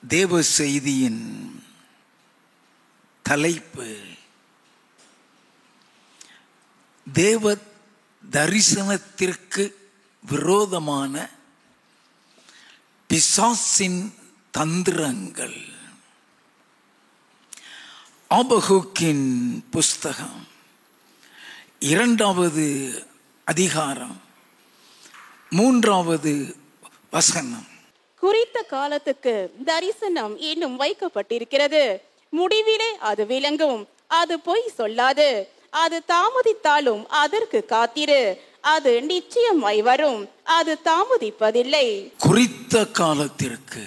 தேவ செய்தியின் தலைப்பு தேவ தரிசனத்திற்கு விரோதமான பிசாசின் தந்திரங்கள். ஆபகுக்கின் புஸ்தகம் 2வது அதிகாரம் 3வது வசனம். குறித்த காலத்துக்கு தரிசனம் இன்னும் வைக்கப்பட்டிருக்கிறது, முடிவிலே அது விளங்கும். அது பொய் சொல்லாது, அது தாமதித்தாலும் அதற்கு காத்திரு, அது நிச்சயமாய் வரும், அது தாமதிப்பதில்லை. குறித்த காலத்திற்கு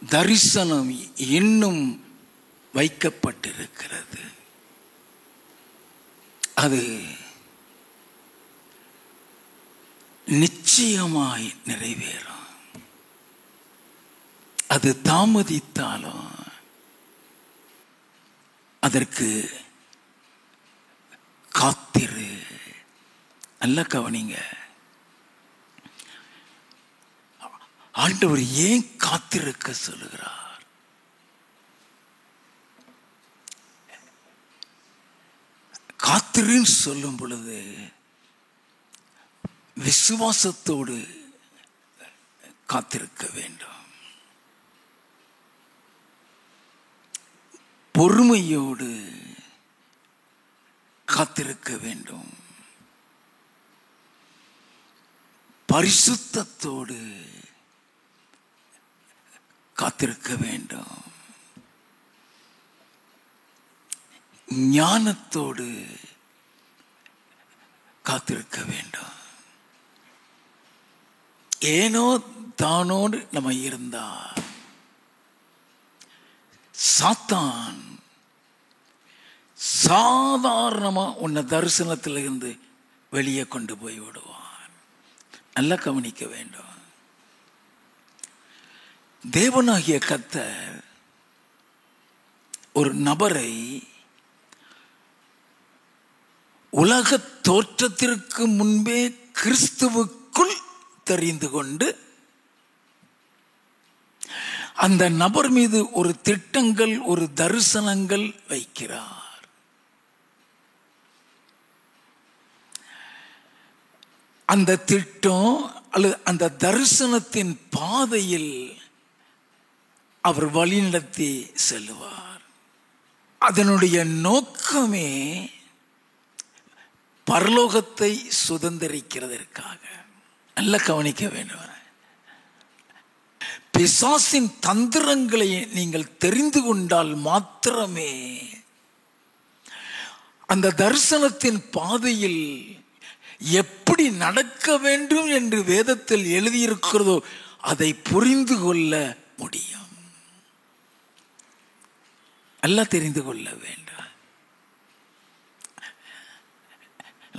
தரிசனம் இன்னும் வைக்கப்பட்டிருக்கிறது. அது நிச்சயமாய் நிறைவேறும். அது தாமதித்தாலும் அதற்கு காத்திரு. நல்ல கவனிங்க. ஆண்டவர் ஏன் காத்திருக்க சொல்லுகிறார்? காத்திருன்னு சொல்லும் பொழுது விசுவாசத்தோடு காத்திருக்க வேண்டும், பொறுமையோடு காத்திருக்க வேண்டும், பரிசுத்தத்தோடு காத்திருக்க வேண்டும், ஞானத்தோடு காத்திருக்க வேண்டும். ஏனோ தானோடு நம்ம இருந்தா சாத்தான் சாதாரணமா உன்னை தரிசனத்தில் இருந்து வெளியே கொண்டு போய் விடுவான். நல்லா கவனிக்க வேண்டும். தேவனாகிய கர்த்தர் ஒரு நபரை உலக தோற்றத்திற்கு முன்பே கிறிஸ்துவுக்குள் தெரிந்து கொண்டு அந்த நபர் மீது ஒரு திட்டங்கள், ஒரு தரிசனங்கள் வைக்கிறார். அந்த திட்டம் அல்லது அந்த தரிசனத்தின் பாதையில் அவர் வழிநடத்தி செல்வார். அதனுடைய நோக்கமே பரலோகத்தை சுதந்திரிக்கிறதற்காக. நல்ல கவனிக்க வேண்டும். பிசாசின் தந்திரங்களை நீங்கள் தெரிந்து கொண்டால் மாத்திரமே அந்த தரிசனத்தின் பாதையில் எப்படி நடக்க வேண்டும் என்று வேதத்தில் எழுதியிருக்கிறதோ அதை புரிந்து கொள்ள முடியும். நல்லா தெரிந்து கொள்ள வேண்டும்.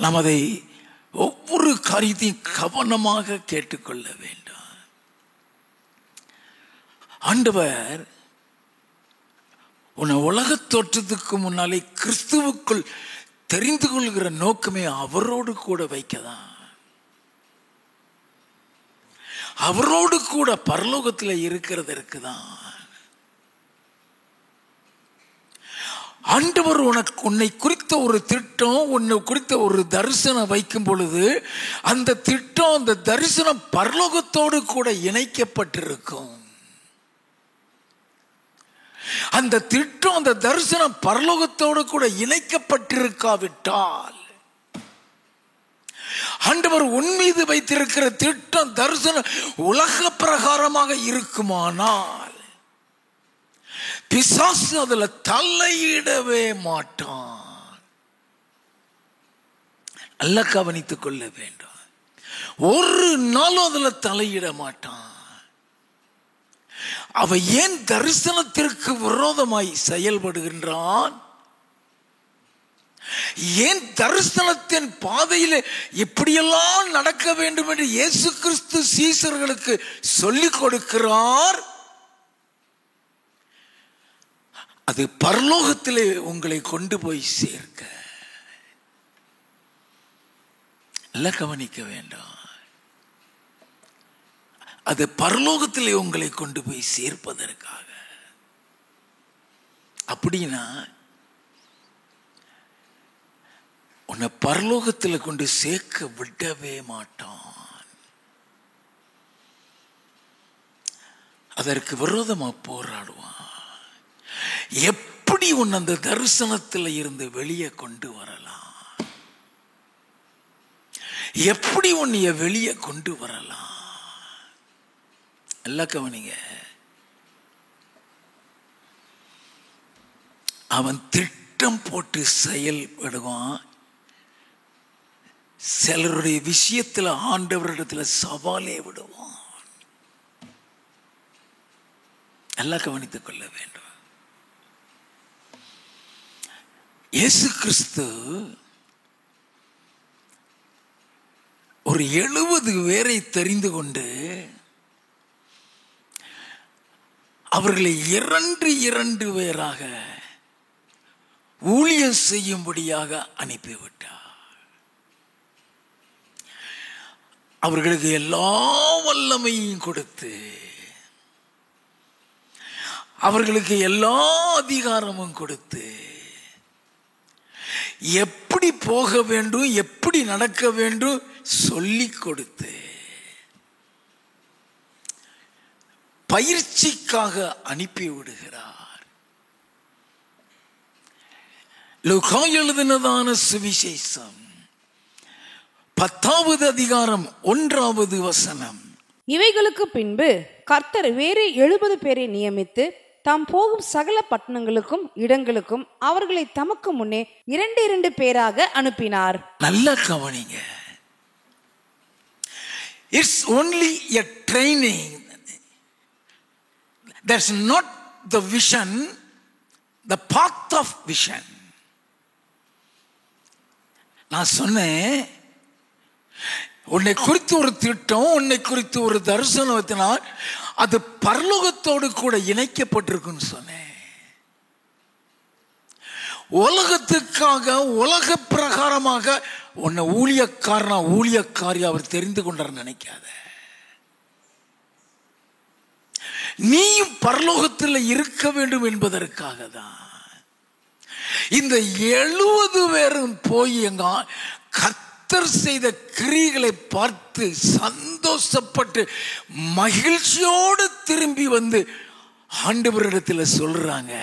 நாம் அதை ஒவ்வொரு காரியத்தையும் கவனமாக கேட்டுக்கொள்ள வேண்டும். ஆண்டவர் உன்னை உலக தோற்றத்துக்கு முன்னாலே கிறிஸ்துவுக்குள் தெரிந்து கொள்கிற நோக்கமே அவரோடு கூட வைக்கதான். அவரோடு கூட பரலோகத்தில் இருக்கிறதற்கு தான். ஆண்டவர் உன்னை குறித்த ஒரு திட்டம், உன்னை குறித்த ஒரு தரிசனம் வைக்கும் பொழுது அந்த திட்டம், அந்த தரிசனம் பரலோகத்தோடு கூட இணைக்கப்பட்டிருக்கும். அந்த திட்டம், அந்த தரிசனம் பரலோகத்தோடு கூட இணைக்கப்பட்டிருக்காவிட்டால், ஆண்டவர் உன் மீது வைத்திருக்கிற திட்டம், தரிசனம் உலக பிரகாரமாக இருக்குமானால் பிசாசு அதுல தலையிடவே மாட்டான். நல்லா கவனித்துக் கொள்ள வேண்டும். ஒரு நாளும் அதுல தலையிட மாட்டான். அவ ஏன் தரிசனத்திற்கு விரோதமாய் செயல்படுகின்றான்? ஏன் தரிசனத்தின் பாதையில் எப்படியெல்லாம் நடக்க வேண்டும் என்று இயேசு கிறிஸ்து சீசர்களுக்கு சொல்லிக் கொடுக்கிறார்? அது பரலோகத்திலே உங்களை கொண்டு போய் சேர்க்க. நல்லா கவனிக்க வேண்டும். அது பரலோகத்திலே உங்களை கொண்டு போய் சேர்ப்பதற்காக. அப்படின்னா உன்னை பரலோகத்தில் கொண்டு சேர்க்க விடவே மாட்டான். அதற்கு விரோதமா போராடுவான். எப்படி உன் அந்த தரிசனத்தில் இருந்து வெளியே கொண்டு வரலாம், எப்படி உன்னைய வெளியே கொண்டு வரலாம்? நல்லா கவனிங்க. அவன் திட்டம் போட்டு செயல்படுவான். சிலருடைய விஷயத்தில் ஆண்டவரிடத்தில் சவாலே விடுவான். எல்லாம் கவனித்துக் கொள்ள வேண்டும். இயேசு கிறிஸ்து ஒரு 70 பேரை தெரிந்து கொண்டு அவர்களை 2 பேராக ஊழியம் செய்யும்படியாக அனுப்பிவிட்டார். அவர்களுக்கு எல்லா வல்லமையும் கொடுத்து அவர்களுக்கு எல்லா அதிகாரமும் கொடுத்து எப்படி போக வேண்டும், எப்படி நடக்க வேண்டும் சொல்லிக் கொடுத்து பயிற்சிக்காக அனுப்பி விடுகிறார். லூக்கா எழுதினதான சுவிசேஷம் 10வது அதிகாரம் 1வது வசனம். இவைகளுக்கு பின்பு கர்த்தர் வேறு 70 பேரை நியமித்து தாம் போகும் சகல பட்டணங்களுக்கும் இடங்களுக்கும் அவர்களை தமக்கு முன்னே 2 பேராக அனுப்பினார். நல்ல கவனிங்க. It's only a training. That's not the vision, the path of vision. நான் சொன்னேன், உன்னை குறித்து ஒரு திட்டம், உன்னை குறித்து ஒரு தரிசனத்தினால் அது பரலோகத்தோடு கூட இணைக்கப்பட்டிருக்குன்னு சொன்னேன். உலகத்துக்காக உலக பிரகாரமாக உன்னை ஊழியக்காரி அவர் தெரிந்து கொண்டார் நினைக்காத. நீயும் பரலோகத்தில் இருக்க வேண்டும் என்பதற்காக தான் இந்த 70 பேரும் போய் எங்க கர்த்தர் செய்த கிரியைகளை பார்த்து சந்தோஷப்பட்டு மகிழ்ச்சியோடு திரும்பி வந்து ஆண்டவரிடத்தில் சொல்றாங்க.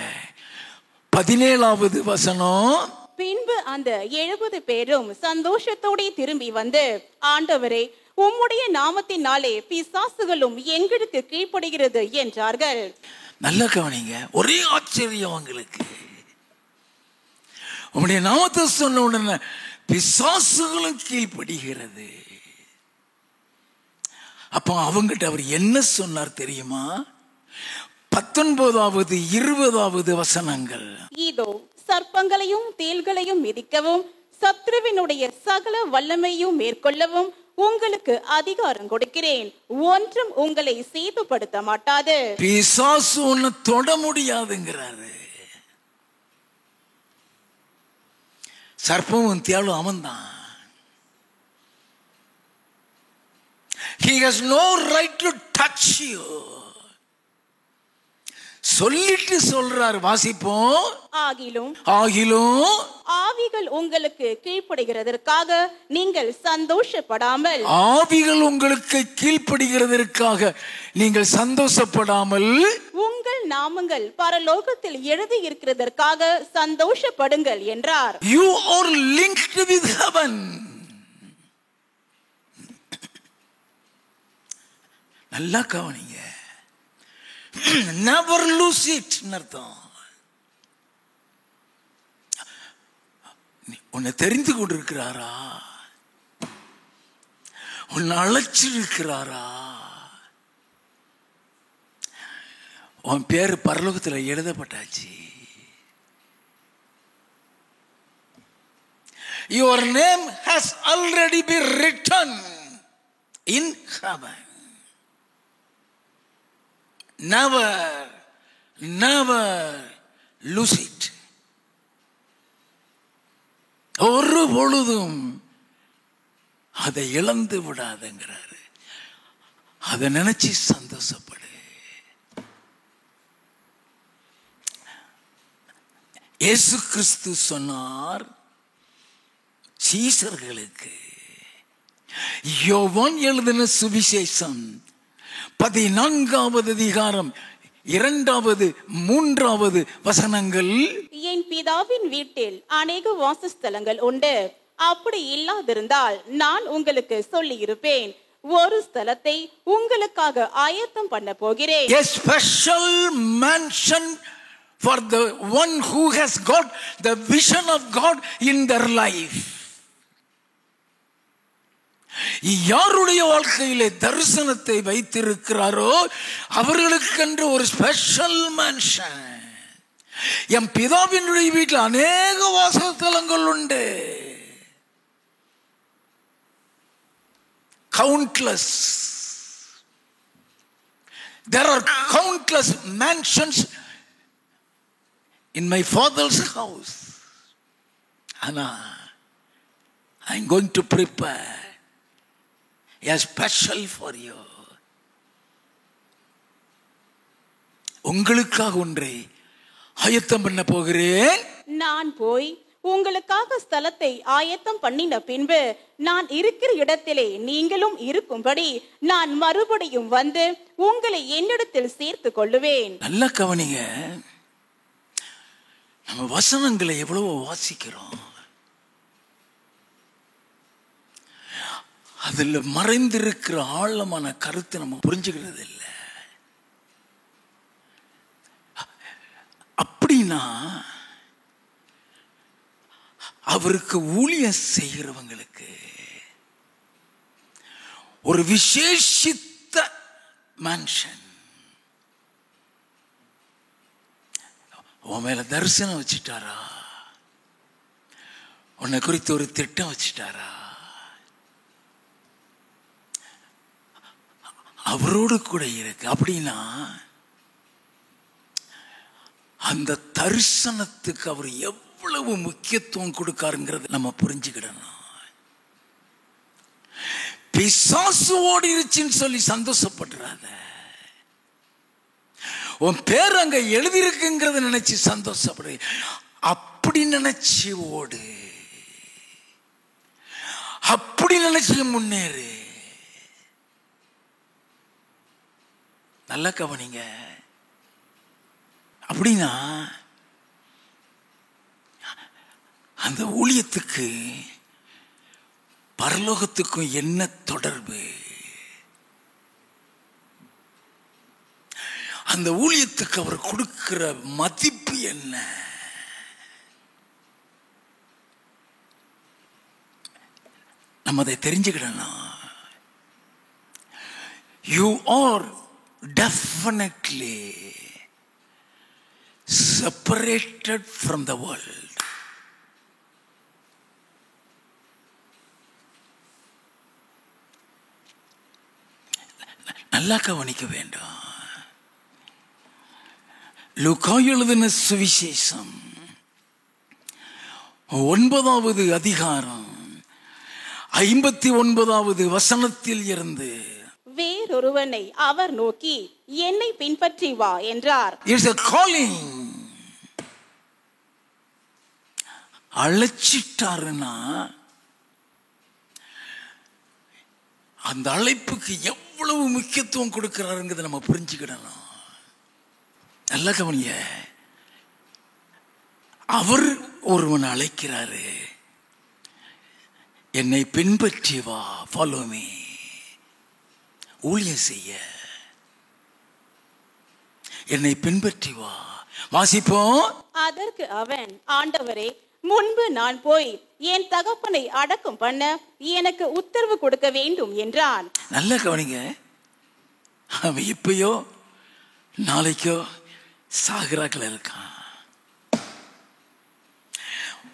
17வது வசனம். பின்பு அந்த 70 பேரும் சந்தோஷத்தோടെ திரும்பி வந்து, ஆண்டவரே, உம்முடைய நாமத்தினாலே பிசாசுகளும் எங்களுக்கு கீழ்ப்படுகிறது என்றார்கள். நல்ல கவனிங்க. ஒரே ஆச்சரியம் அவங்களுக்கு. உம்முடைய நாமத்தை சொன்ன உடனே பிசாசுகளும் கீழ்ப்படுகிறது. அப்ப அவங்கிட்ட அவர் என்ன சொன்னார் தெரியுமா? 19வது 20வது வசனங்கள். இதோ சர்ப்பங்களையும் தேள்களையும் மிதிக்கவும் சத்ருவினுடைய சகல வல்லமையும் மேற்கொள்ளவும் உங்களுக்கு அதிகாரம் கொடுக்கிறேன். ஒன்றும் உங்களை சேதப்படுத்த மாட்டாது. பிசாசு ஒன்னு தொட முடியாதுங்கிறாரு. சர்ப்பமும் தேளும் அவன்தான். He has no right to touch you. சொல்லிட்டு சொல்றார், வாசிப்போம். ஆகிலும் ஆவிகள் உங்களுக்கு கீழ்ப்படுகிறதற்காக நீங்கள் சந்தோஷப்படாமல், ஆவிகள் உங்களுக்கு கீழ்ப்படுகிறதற்காக நீங்கள் சந்தோஷப்படாமல், உங்கள் நாமங்கள் பரலோகத்தில் எழுதி இருக்கிறதற்காக சந்தோஷப்படுங்கள் என்றார். You are linked with heaven. நல்லா கவனிங்க. Never lose it அர்த்தம். உன்னை தெரிந்து கொண்டிருக்கிறாரா? உன்னை அழைச்சிருக்கிறாரா? உன் பேரு பரலோகத்தில் எழுதப்பட்டாச்சு. Your name has already been written in heaven. Never lose it. ஒரு பொழுதும் அதை இழந்து விடாதுங்கிறாரு. அதை நினைச்சு சந்தோஷப்படு. இயேசு கிறிஸ்து சொன்னார் சீசர்களுக்கு, யோவான் எழுதின சுவிசேஷம் 14வது அதிகாரம் 2வது 3வது வசனங்கள், என் பிதாவின் வீட்டில் அநேக வாசஸ்தலங்கள் உண்டு, அப்படி இல்லாதிருந்தால் நான் உங்களுக்கு சொல்லி இருப்பேன். ஒரு ஸ்தலத்தை உங்களுக்காக ஆயத்தம் பண்ண போகிறேன். a special mansion for the one who has got the vision of God in their life. யாருடைய வாழ்க்கையிலே தரிசனத்தை வைத்திருக்கிறாரோ அவர்களுக்கென்று ஒரு ஸ்பெஷல் மேன்ஷன். என் பிதாவினுடைய வீட்டில் அநேக வாசஸ்தலங்கள் உண்டு. Countless. There are countless mansions in my father's house. Anna, I'm going to prepare a special for you. உங்களுக்காக ஒன்றை ஆயத்தம் பண்ண போகிறேன். நான் போய் உங்களுக்காக ஸ்தலத்தை ஆயத்தம் பண்ணின பின்பு நான் இருக்கிற இடத்திலே நீங்களும் இருக்கும்படி நான் மறுபடியும் வந்து உங்களை என்னிடத்தில் சேர்த்து கொள்ளுவேன். நல்ல கவனிங்க, நம்ம வசனங்களை எவ்வளவோ வாசிக்கிறோம், அதுல மறைந்திருக்கிற ஆழமான கருத்தை நம்ம புரிஞ்சுக்கிறது இல்லை. அப்படின்னா அவருக்கு ஊழியம் செய்கிறவங்களுக்கு ஒரு விசேஷித்த மனுஷன் உன் மேல தரிசனம் வச்சுட்டாரா? உன்னை குறித்து ஒரு திட்டம் வச்சுட்டாரா? அவரோடு கூட இருக்கு. அப்படின்னா அந்த தரிசனத்துக்கு அவர் எவ்வளவு முக்கியத்துவம் கொடுக்காருங்கிறது நம்ம புரிஞ்சுக்கிடணும். பிசாசு ஓடிருச்சுன்னு சொல்லி சந்தோஷப்படுறாத, உன் பேர் அங்க எழுதிருக்குங்கிறத நினைச்சு சந்தோஷப்படு. அப்படி நினைச்சு ஓடு, அப்படி நினைச்சு முன்னேறு. நல்லா கவனிங்க. அப்படின்னா அந்த ஊழியத்துக்கு பரலோகத்துக்கும் என்ன தொடர்பு? அந்த ஊழியத்துக்கு அவர் கொடுக்கிற மதிப்பு என்ன? நம்ம அதை தெரிஞ்சுக்கிடணும். You are definitely separated from the world. நல்லா கவனிக்க வேண்டும். லூக்கா எழுதின சுவிசேஷம் 9வது அதிகாரம் 59வது வசனத்தில் இருந்து, வேறொருவனை அவர் நோக்கி என்னை பின்பற்றி வா என்றார். It's a calling. அழைச்சிட்டாருன்னா அந்த அழைப்புக்கு எவ்வளவு முக்கியத்துவம் கொடுக்கிறாருங்கிறத நம்ம புரிஞ்சுக்கிடணும். நல்ல கவனிய, அவர் ஒருவன் அழைக்கிறாரு, என்னை பின்பற்றி வா, ஃபாலோ மீ, ஊழியம் செய்ய என்னை பின்பற்றி வா. வாசிப்போம். அதற்கு அவன், ஆண்டவரே, முன்பு நான் போய் என் தகப்பனை அடக்கம் பண்ண எனக்கு உத்தரவு கொடுக்க வேண்டும் என்றான். நல்ல கவனிங்க, அவன் இப்பயோ நாளைக்கோ சாகுறாக்கள் இருக்கான்.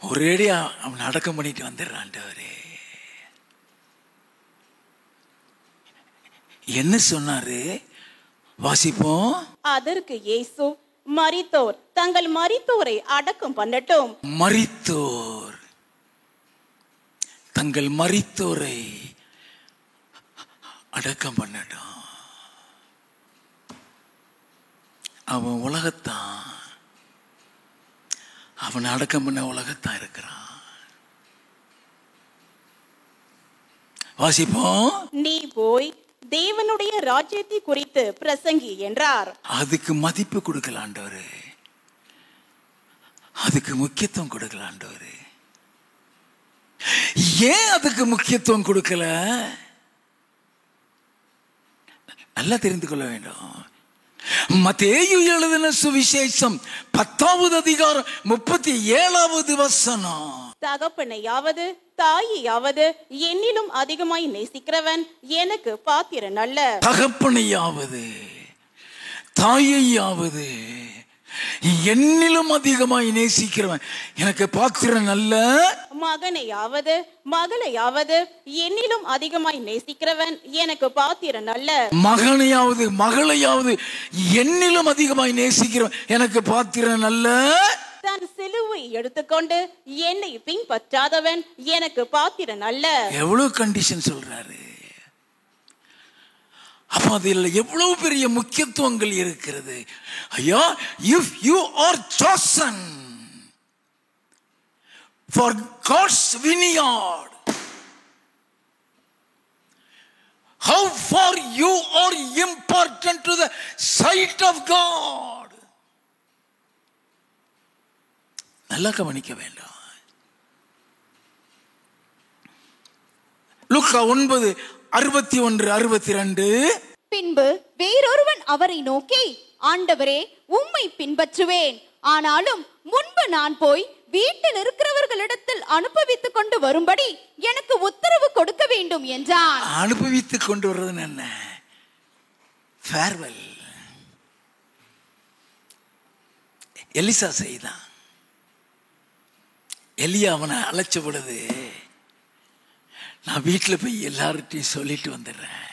ஒரேடியா அவன் அடக்கம் பண்ணிட்டு வந்துடுறான்டவரே. என்ன சொன்னாரு? வாசிப்போம். அதற்கு இயேசு, மரித்தோர் தங்கள் மரித்தோரை அடக்கம் பண்ணட்டும். மரித்தோர் தங்கள் மரித்தோரை அடக்கம் பண்ணட்டும். அவன் உலகத்தான், அவன் அடக்கம் பண்ண உலகத்தான் இருக்கிறான். வாசிப்போம். நீ போய் தேவனுடைய ராஜ்யத்தை குறித்து பிரசங்கி என்றார். அதுக்கு மதிப்பு கொடுக்கல ஆண்டவரே, அதுக்கு முக்கியத்துவம் கொடுக்கல ஆண்டவரே. ஏன் அதுக்கு முக்கியத்துவம் கொடுக்கல? நல்லா தெரிந்து கொள்ள வேண்டும். மத்தேயு எழுதின சுவிசேஷம் 10வது அதிகாரம் 37வது வசனம். தகப்பனையாவது தாயையாவது என்னிலும் அதிகமாய் நேசிக்கிறவன் எனக்கு பாத்திரன் அல்ல. தகப்பனையாவது தாயையாவது என்னிலும் அதிகமாய் நேசிக்கிறவன் எனக்கு பாத்திரன் அல்ல. மகனையாவது மகளையாவது என்னிலும் அதிகமாய் நேசிக்கிறவன் எனக்கு பாத்திரன் அல்ல. மகனையாவது மகளையாவது என்னிலும் அதிகமாய் நேசிக்கிறவன் எனக்கு பாத்திரன் அல்ல. தன் சிலுவை எடுத்துக்கொண்டு என்னை பின்பற்றாதவன் எனக்கு பாத்திரன் அல்ல. எவ்வளவு கண்டிஷன் சொல்றாரு. அப்ப அதில் எவ்வளவு பெரிய முக்கியத்துவங்கள் இருக்கிறது. ஐயா, if you are chosen for God's vineyard, how far you are important to the sight of God. நல்லா கவனிக்க வேண்டும். லூக்கா 9:61-62. பின்பு வேறொருவன் அவரை நோக்கி, ஆண்டவரே, உம்மை பின்பற்றுவேன், ஆனாலும் முன்பு நான் போய் வீட்டில் இருக்கிறவர்களிடத்தில் அனுபவித்துக் கொண்டு வரும்படி எனக்கு உத்தரவு கொடுக்க வேண்டும் என்றான். அனுபவித்துக் கொண்டு வர்றது என்ன? ஃபேர்வெல். எலிசா செய்தான். எலியா அவனை அழைச்ச பொழுது, நான் வீட்டில் போய் எல்லார்ட்டையும் சொல்லிட்டு வந்துடுறேன்,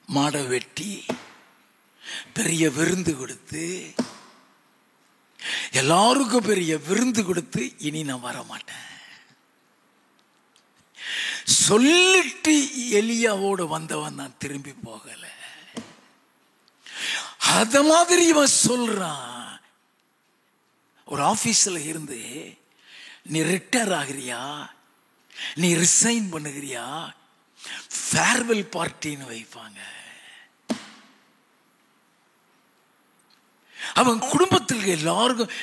மாடை வெட்டி பெரிய விருந்து கொடுத்து, எல்லாருக்கும் பெரிய விருந்து கொடுத்து, இனி நான் வர மாட்டேன் சொல்லிட்டு எலியாவோடு வந்தவன் நான் திரும்பி போகல. அத மாதிரி இவன் சொல்றான். ஒரு ஆபீஸ்ல இருந்து நீ ரிட்டையர் ஆகிறியா, நீ ரிசைன் பண்ணுகிறியா, ஃபேர்வெல் பார்ட்டின்னு வைப்பாங்க. அவன் குடும்பத்தில் எல்லாருக்கும்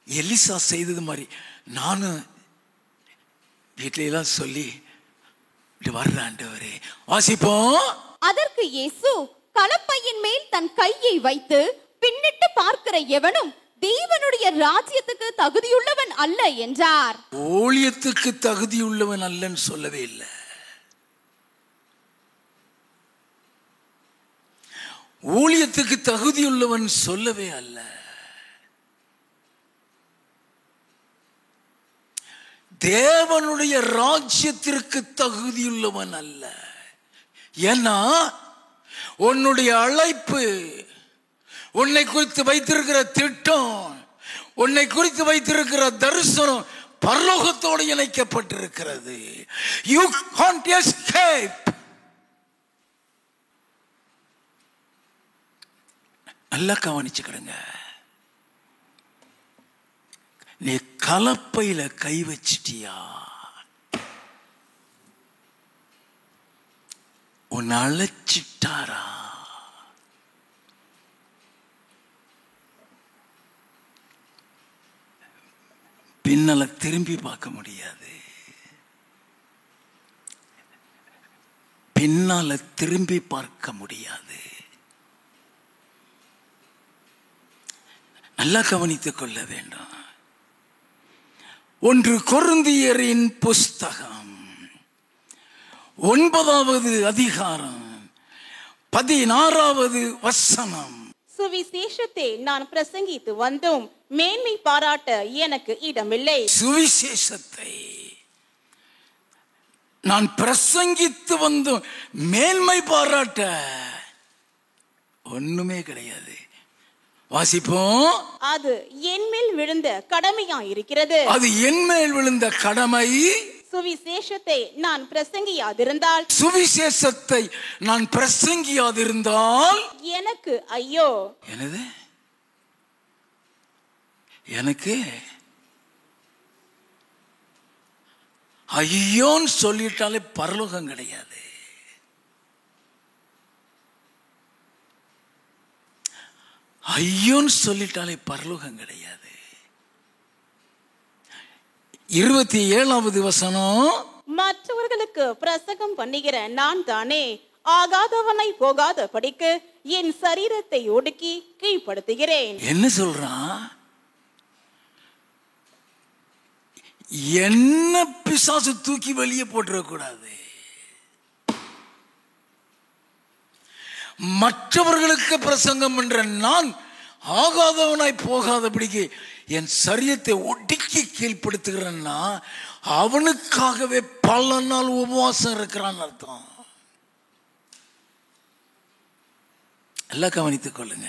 எலிசா செய்தது மாதிரி நானும் வீட்டில எல்லாம் சொல்லி வர்றாண்டவரே. வாசிப்போம். அதற்கு இயேசு, கலப்பையின் மேல் தன் கையை வைத்து பின்னிட்டு பார்க்கிற எவனும் தேவனுடைய ராஜ்யத்துக்கு தகுதியுள்ளவன் அல்ல என்றார். ஊழியத்துக்கு தகுதியுள்ளவன் அல்லன்னு சொல்லவே இல்லை. ஊழியத்துக்கு தகுதியுள்ளவன் சொல்லவே அல்ல. தேவனுடைய ராஜ்யத்திற்கு தகுதியுள்ளவன் அல்ல. ஏன்னா உன்னுடைய அழைப்பு, உன்னை குறித்து வைத்திருக்கிற திட்டம், உன்னை குறித்து வைத்திருக்கிற தரிசனம் பரலோகத்தோடு இணைக்கப்பட்டிருக்கிறது. You can't escape. நல்லா கவனிச்சுக்கிடுங்க. நீ கலப்பையில கை வச்சிட்டியா, உன்னை அழைச்சிட்டாரா, பின்னால திரும்பி பார்க்க முடியாது. பின்னால திரும்பி பார்க்க முடியாது. நல்லா கவனித்துக் கொள்ள வேண்டும். 1 கொரிந்தியரின் புஸ்தகம் 9வது அதிகாரம் 16வது வசனம். சுவிசேஷத்தை நான் பிரசங்கித்து வந்தும் மேன்மை பாராட்ட எனக்கு இடமில்லை. சுவிசேஷத்தை நான் பிரசங்கித்து வந்தும் மேன்மை பாராட்ட ஒண்ணுமே கிடையாது. வாசிப்போம். அது என் மேல் விழுந்த கடமையா இருக்கிறது. அது என் மேல் விழுந்த கடமை. சுவிசேஷத்தை நான் பிரசங்கியாதிருந்தால், சுவிசேஷத்தை நான் பிரசங்கியாதிருந்தால் எனக்கு ஐயோ. என்னது? எனக்கு ஐயோன்னு சொல்லிட்டாலே பரலோகம் கிடையாது. ஐயோன்னு சொல்லிட்டாலே பரலோகம் கிடையாது. 27வது வசனம், மற்றவர்களுக்கு பிரசங்கம் பண்ணுகிற நான் தானே ஆகாதவனை போகாத படிக்கு என் சரீரத்தை ஒடுக்கி கீழ்ப்படுத்துகிறேன். என்ன சொல்றான்? என்ன பிசாசு தூக்கி வெளியே போட்டுறக்கூடாது. மற்றவர்களுக்கு பிரசங்கம் என்ற நான் ஆகாதவனாய் போகாதபடிக்கு என் சரீரத்தை ஒடுக்கி கீழ்ப்படுத்துகிறேன்னா அவனுக்காகவே பல நாள் உபவாசம் இருக்கிறான்னு அர்த்தம். எல்லாம் கவனித்துக் கொள்ளுங்க.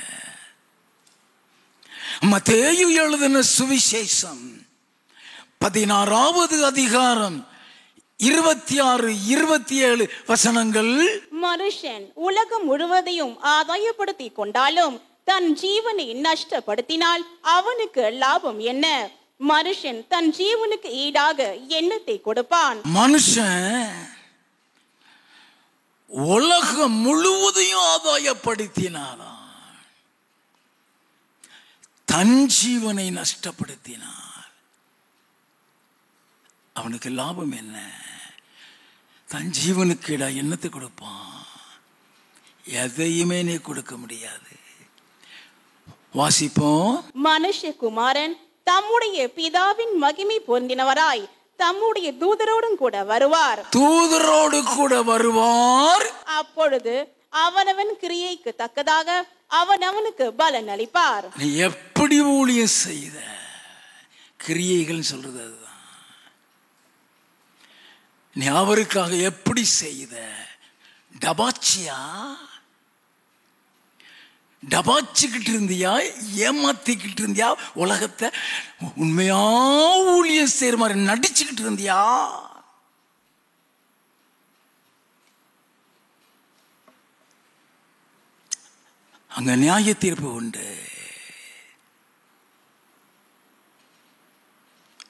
மத்தேயு எழுதின சுவிசேஷம் 16வது அதிகாரம் 26, 27 வசனங்கள். மனுஷன் உலகம் முழுவதையும் ஆதாயப்படுத்தி கொண்டாலும் தன் ஜீவனை நஷ்டப்படுத்தினால் அவனுக்கு லாபம் என்ன? மனுஷன் தன் ஜீவனுக்கு ஈடாக எண்ணத்தை கொடுப்பான். மனுஷன் உலகம் முழுவதையும் ஆதாயப்படுத்தினாலும் தன் ஜீவனை நஷ்டப்படுத்தினான் அவனுக்கு லாபம் என்ன? தன் ஜீவனுக்கு ஈடா எண்ணத்தை கொடுப்பான். எதையுமே நீ கொடுக்க முடியாது. வாசிப்போம். மனுஷகுமாரன் தம்முடைய பிதாவின் மகிமை பொருந்தினவராய் தம்முடைய தூதரோடும் கூட வருவார். தூதரோடு கூட வருவார். அப்பொழுது அவனவன் கிரியைக்கு தக்கதாக அவனவனுக்கு பலன் அளிப்பார். நீ எப்படி ஊழியம் செய்த கிரியைகள் சொல்றது அதுதான். நீ அவருக்காக எப்படி செய்த? டபாச்சியா? டபாச்சிக்கிட்டு இருந்தியா? ஏமாத்திக்கிட்டு இருந்தியா? உலகத்தை உண்மையா ஊழியம் செய்யற மாதிரி நடிச்சுக்கிட்டு இருந்தியா? அங்க நியாய தீர்ப்பு உண்டு.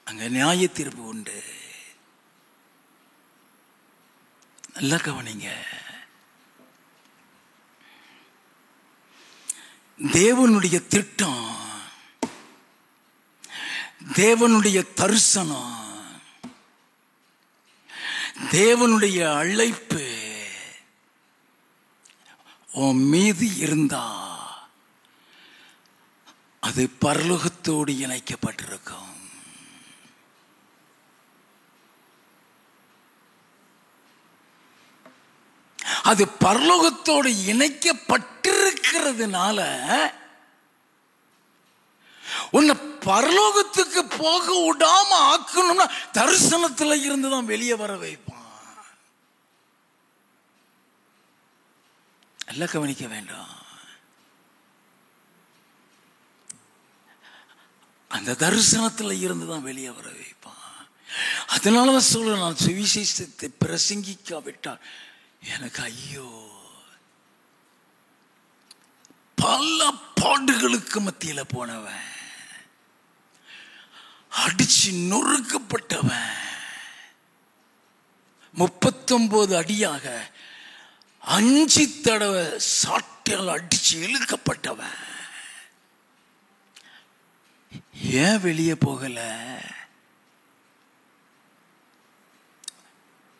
அங்க நியாய தீர்ப்பு உண்டு. நல்லா கவனிங்க. தேவனுடைய திட்டம், தேவனுடைய தரிசனம், தேவனுடைய அழைப்பு உன் மீது இருந்தா அது பரலோகத்தோடு இணைக்கப்பட்டிருக்கும். அது பரலோகத்தோடு இணைக்கப்பட்டிருக்கிறதுனால உன்னை பரலோகத்துக்கு போக விடாம ஆக்கணும்னா தரிசனத்துல இருந்துதான் வெளியே வர வைப்பான். எல்லாம் கவனிக்க வேண்டாம். அந்த தரிசனத்துல இருந்துதான் வெளியே வர வைப்பான். அதனாலதான் சொல்ல, நான் சுவிசேஷத்தை பிரசங்கிக்காவிட்டால் எனக்கு ஐயோ. பல பாடுகளுக்கு மத்தியில போனவன், அடிச்சு நொறுக்கப்பட்டவன், 39 அடியாக 5 தடவை சாட்டையால் அடிச்சு இழுக்கப்பட்டவன் ஏன் வெளியே போகல?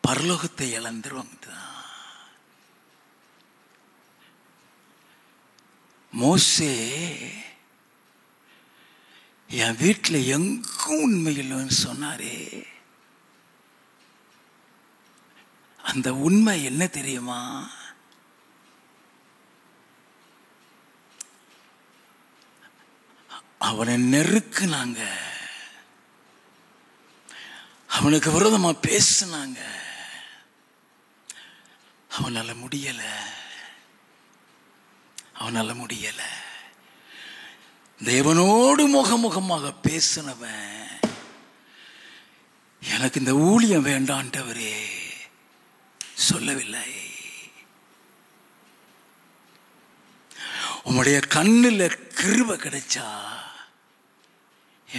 பரலோகத்தை இழந்துருவாங்க. மோசே என் வீட்டில் எங்கும் உண்மை இல்லைன்னு சொன்னாரே, அந்த உண்மை என்ன தெரியுமா? அவனை நெருக்குனாங்க, அவனுக்கு விரோதமா பேசினாங்க, அவனால முடியல. தேவனோடு முகமுகமாக பேசினவன் எனக்கு இந்த ஊழியம் வேண்டாண்டவரே சொல்லவில்லை. உம்முடைய கண்ணில் கிருபை கிடைச்சா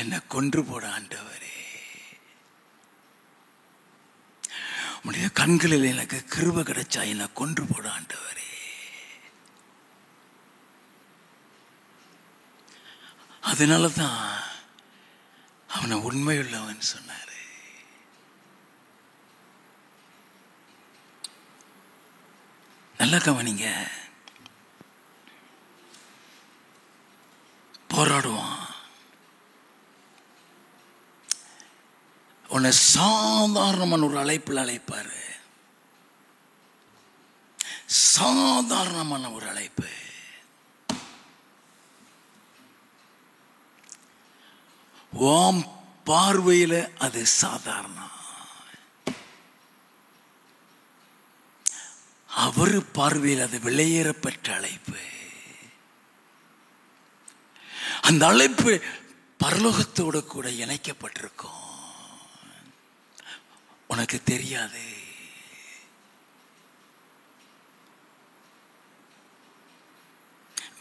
என்னை கொன்று போட ஆண்டவரே, உம்முடைய கண்களில் எனக்கு கிருபை கிடைச்சா என்னை கொன்று போட ஆண்டவரே. அதனாலதான் அவனை உண்மையுள்ளவன் சொன்னாரு. நல்லா கவனிங்க. போராடுவான், உன்னை சாதாரணமான ஒரு அழைப்பில் அழைப்பாரு. சாதாரணமான ஒரு அழைப்பு. ஓம் பார்வையில் அது சாதாரணம், அவரு பார்வையில் அது விலையேறப்பட்ட அழைப்பு. அந்த அழைப்பு பரலோகத்தோடு கூட இணைக்கப்பட்டிருக்கும். உனக்கு தெரியாது.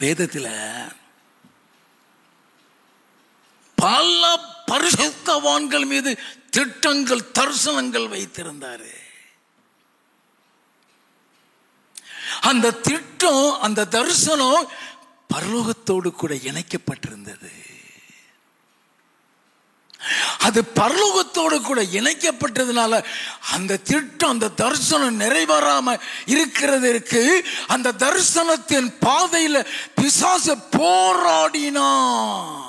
வேதத்தில் பல பரிசுத்தவான்கள் மீது திட்டங்கள், தரிசனங்கள் வைத்திருந்தாரு. அந்த திட்டம், அந்த தரிசனம் பரலோகத்தோடு கூட இணைக்கப்பட்டிருந்தது. அது பரலோகத்தோடு கூட இணைக்கப்பட்டதுனால அந்த திட்டம், அந்த தரிசனம் நிறைவேறாம இருக்கிறதற்கு அந்த தரிசனத்தின் பாதையில் பிசாசு போராடினான்.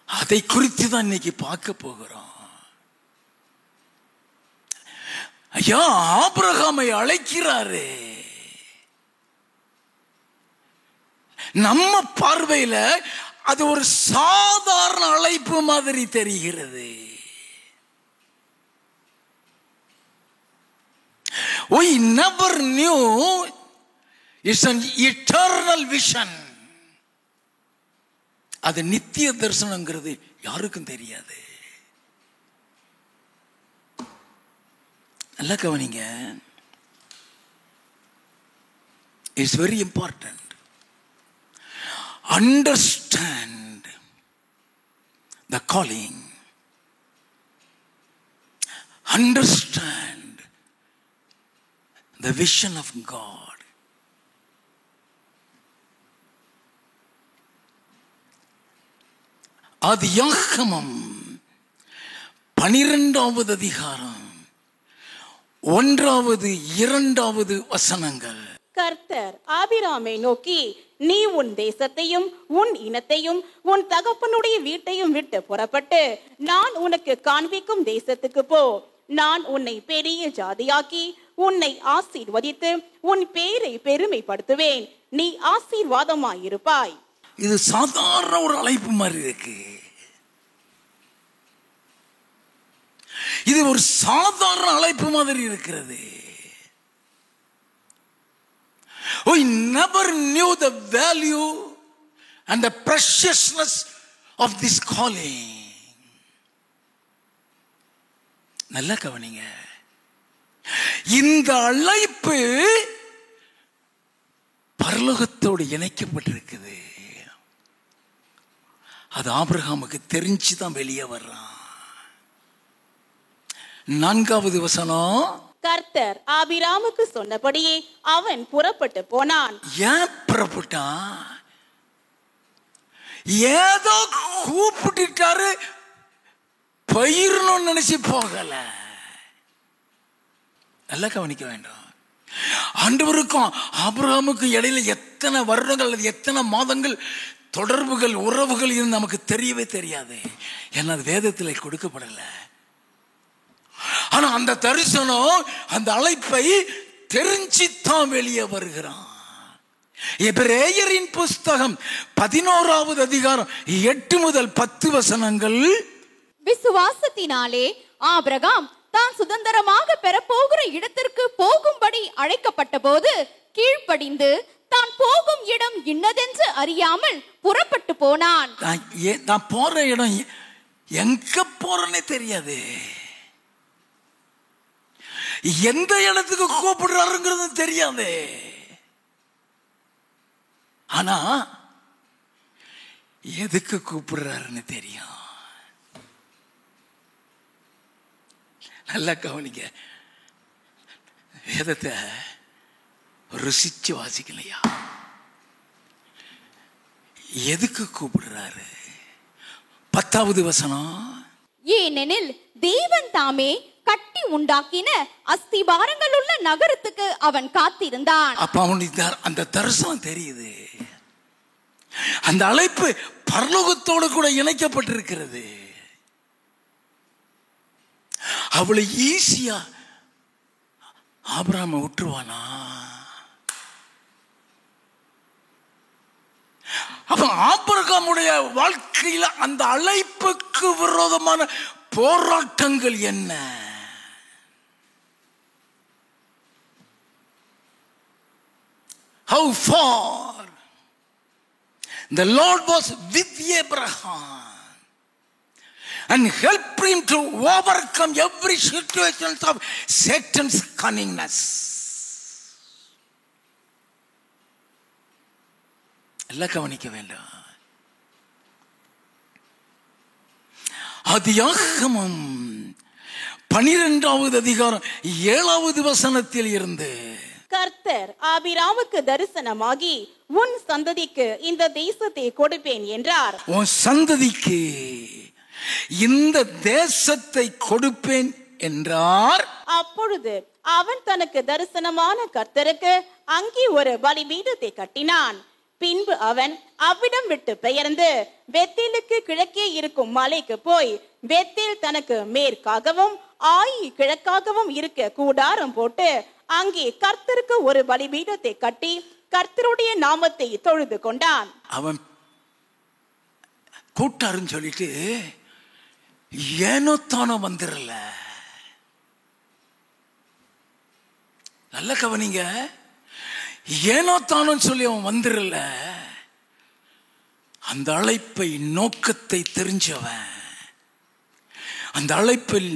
அதை குறித்து தான் இன்னைக்கு பார்க்க போகிறோம். ஐயா, ஆபிரகாமை அழைக்கிறாரு. நம்ம பார்வையில அது ஒரு சாதாரண அழைப்பு மாதிரி தெரிகிறது. We never knew it's an eternal vision. அது நித்திய தரிசனங்கிறது யாருக்கும் தெரியாது. நல்லா கவனிங்க. It's very important. Understand the calling. Understand the vision of God. ஆதியாகமம் 12வது அதிகாரம் 1, 2 வசனங்கள். கர்த்தர் ஆபிராமை நோக்கி, நீ உன் தேசத்தையும் உன் இனத்தையும் உன் தகப்பனுடைய வீட்டையும் விட்டு புறப்பட்டு நான் உனக்கு காண்பிக்கும் தேசத்துக்கு போ. நான் உன்னை பெரிய ஜாதியாக்கி உன்னை ஆசீர்வதித்து உன் பேரை பெருமைப்படுத்துவேன். நீ ஆசீர்வாதமாயிருப்பாய். இது சாதாரண ஒரு அழைப்பு மாதிரி இருக்கு. இது ஒரு சாதாரண அழைப்பு மாதிரி இருக்கிறது. We never knew the value and the preciousness of this calling. நல்லா கவனிங்க. இந்த அழைப்பு பரலோகத்தோடு இணைக்கப்பட்டிருக்குது. அது ஆபிரகாமுக்கு தெரிஞ்சுதான் வெளியே வர்றான். 4வது வசனம். கர்த்தர் ஆபிராமுக்கு சொன்னபடியே அவன் புறப்பட்டு போனான். ஏன் புறப்பட்டான்? ஏதோ கூப்பிட்டுட்டாரு, பயிரணும்னு நினைச்சு போகல. நல்லா கவனிக்க வேண்டும். ஆண்டவருக்கும் ஆபிரகாமுக்கும் இடையில எத்தனை வருடங்கள் அல்லது எத்தனை மாதங்கள் தொடர்புகள், உறவுகள் இருந்து நமக்கு தெரியவே தெரியாது. ஏன்னா அது வேதத்தில் கொடுக்கப்படல. ஆனா அந்த தரிசனம், அந்த அழைப்பை தெரிஞ்சுத்தான் வெளியே வருகிறான். எபிரேயரின் புஸ்தகம் 11வது அதிகாரம் 8 முதல் 10 வசனங்கள். விசுவாசத்தினாலே ஆபிரகாம் தான் சுதந்திரமாக பெறப்போகிற இடத்திற்கு போகும்படி அழைக்கப்பட்ட போது கீழ்ப்படிந்து தான் போகும் இடம் இன்னதென்று அறியாமல் புறப்பட்டு போனான். நான் போற இடம் எங்க போறேன்னே தெரியாது. எந்த இடத்துக்கு கூப்பிடுறாருங்கிறது தெரியாது. ஆனா எதுக்கு கூப்பிடுறாருன்னு தெரியும். நல்லா கவனிக்க, வேதத்தை ருசிச்சு வாசிக்கலையா? எதுக்கு கூப்பிடுறாரு? 10வது வசனம், ஏனெனில் தேவன் தாமே கட்டி உண்டாக்கின அஸ்திபாரங்கள் உள்ள நகரத்துக்கு அவன் காத்திருந்தான். அப்ப அவனுக்கு அந்த தரிசனம் தெரியுது. அந்த அழைப்பு பரலோகத்தோடு கூட இணைக்கப்பட்டிருக்கிறது. அவளை ஈஸியா ஆபிரகாமை விட்டுருவானா? அப்ப ஆபிரகாமுடைய வாழ்க்கையில அந்த அழைப்புக்கு விரோதமான போராட்டங்கள் என்ன? How far the Lord was with Abraham and helped him to overcome every situation of Satan's cunningness. எல்லாம் கவனிக்க வேண்டும். ஆதியாகமம் 12வது அதிகாரம் 7வது வசனத்தில் இருந்து, கர்த்தர் ஆபிராமுக்கு தரிசனமாகி உன் சந்ததிக்கு இந்த தேசத்தை கொடுப்பேன் என்றார். உன் சந்ததிக்கு இந்த தேசத்தை கொடுப்பேன் என்றார். அப்பொழுது அவன் தனக்கு தரிசனமான கர்த்தருக்கு அங்கே ஒரு பலிபீடத்தை கட்டினான். பின்பு அவன் அவ்விடம் விட்டு பெயர்ந்து பெத்தேலுக்கு கிழக்கே இருக்கும் மலைக்கு போய் பெத்தேல் தனக்கு மேற்காகவும் ஆயி கிழக்காகவும் இருக்க கூடாரம் போட்டு அங்கே கர்த்தருக்கு ஒரு பலிபீடத்தை கட்டி கர்த்தருடைய நாமத்தை தொழுது கொண்டான். அவன் கூட்டாருன்னு சொல்லிட்டு ஏனோ தானோ வந்துடல. நல்ல கவனிங்க, ஏனோ தானோன்னு சொல்லி அவன் வந்துடல. அந்த அழைப்பை நோக்கத்தை தெரிஞ்சவன், அந்த அழைப்பில்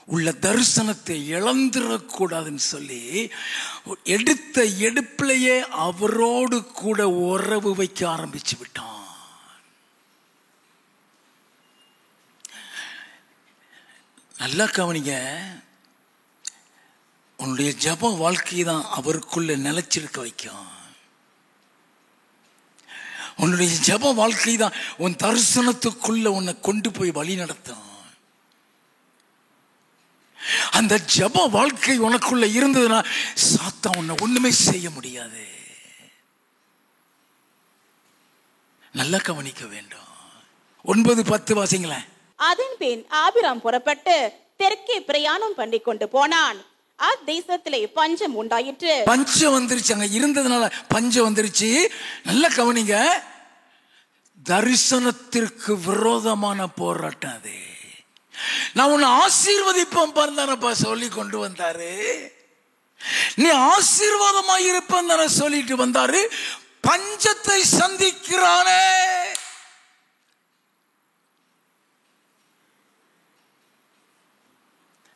உள்ள தரிசனத்தை இழந்துடக்கூடாதுன்னு சொல்லி எடுத்த எடுப்பிலேயே அவரோடு கூட உறவு வைக்க ஆரம்பிச்சு விட்டான். நல்லா கவனிங்க, உன்னுடைய ஜப வாழ்க்கை தான் அவருக்குள்ள நிலைச்சிருக்க வைக்கும். உன்னுடைய ஜப வாழ்க்கை தான் உன் தரிசனத்துக்குள்ள உன்னை கொண்டு போய் வழி நடத்தும். அந்த ஜப வாழ்க்கை உனக்குள்ள இருந்ததுன்னா சாத்தான் உன்னை ஒண்ணுமே செய்ய முடியாது. நல்லா கவனிக்க வேண்டும். 9-10 வாசிங்களேன். அதன் பின் ஆபிராம் புறப்பட்டு தெற்கே பிரயாணம் பண்ணி கொண்டு போனான். அத்தேசத்திலே பஞ்சம் உண்டாயிற்று. பஞ்சம் வந்துருச்சு, அங்க இருந்ததுனால பஞ்சம் வந்துருச்சு. நல்லா கவனிங்க, தரிசனத்திற்கு விரோதமான போராட்டம் அது. நான் உன்னை ஆசீர்வதிப்பேன் பாருந்தானப்பா சொல்லி கொண்டு வந்தாரு. நீ ஆசீர்வாதமாக இருப்பேன் தானே சொல்லிட்டு வந்தாரு. பஞ்சத்தை சந்திக்கிறானே.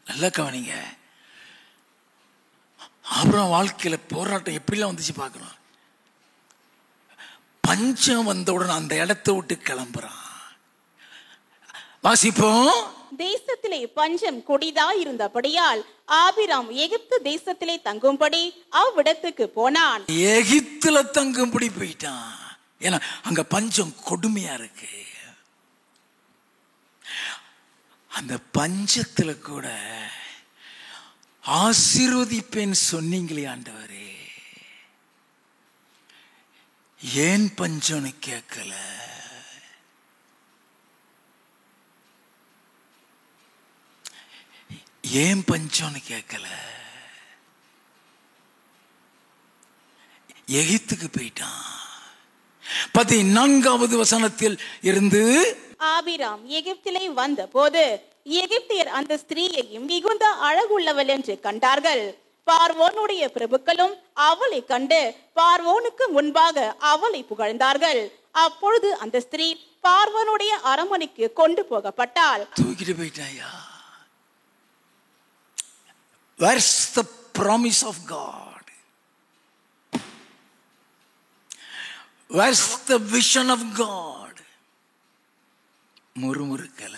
நல்லா கவனிங்க, ஆபிரகாம் வாழ்க்கையில போராட்டம் எப்படிலாம் வந்துச்சு பார்க்கணும். பஞ்சம் வந்தவுடன் அந்த இடத்தை விட்டு கிளம்புறான். வாசிப்போம். தேசத்திலே பஞ்சம் கொடிதா இருந்தபடியால் ஆபிராம் எகிப்து தேசத்திலே தங்கும்படி அவ்விடத்துக்கு போனான். எகிப்துல தங்கும்படி போயிட்டான். ஏன்னா அங்க பஞ்சம் கொடுமையா இருக்கு. அந்த பஞ்சத்துல கூட ஆசீர்வதிப்பேன் சொன்னீங்களே ஆண்டவரே, ஏன் பஞ்சம்னு கேட்கல? ஏன் பஞ்சம்னு கேட்கல? எகிப்துக்கு போயிட்டான். 14வது வசனத்தில் இருந்து, ஆபிராம் எகிப்திலே வந்த போது எகிப்தியர் அந்த ஸ்திரீயையும் மிகுந்த அழகுள்ளவள் என்று கண்டார்கள். பார்வோனுடைய பிரபுக்களும் அவளை கண்டு பார்வோனுக்கு முன்பாக அவளை புகழ்ந்தார்கள். அப்பொழுது அந்த ஸ்திரீ பார்வோனுடைய அரண்மனைக்கு கொண்டு போகப்பட்டாள். தூக்கிட்டு போயிட்டாயா? Where's the promise of God? Where's the vision of God? முறுமுறுக்கல.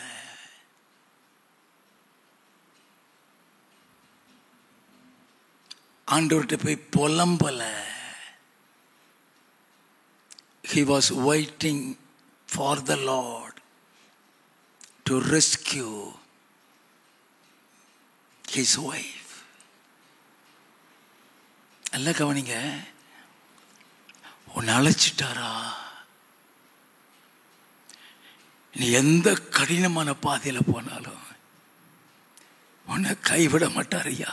ஆண்டவர்கிட்ட போய் புலம்பல. He was waiting for the Lord to rescue his wife. அல்ல கவனிங்க, உன்னை அழைச்சிட்டாரா? நீ எந்த கடினமான பாதையில போனாலும் உன்னை கைவிட மாட்டாரியா.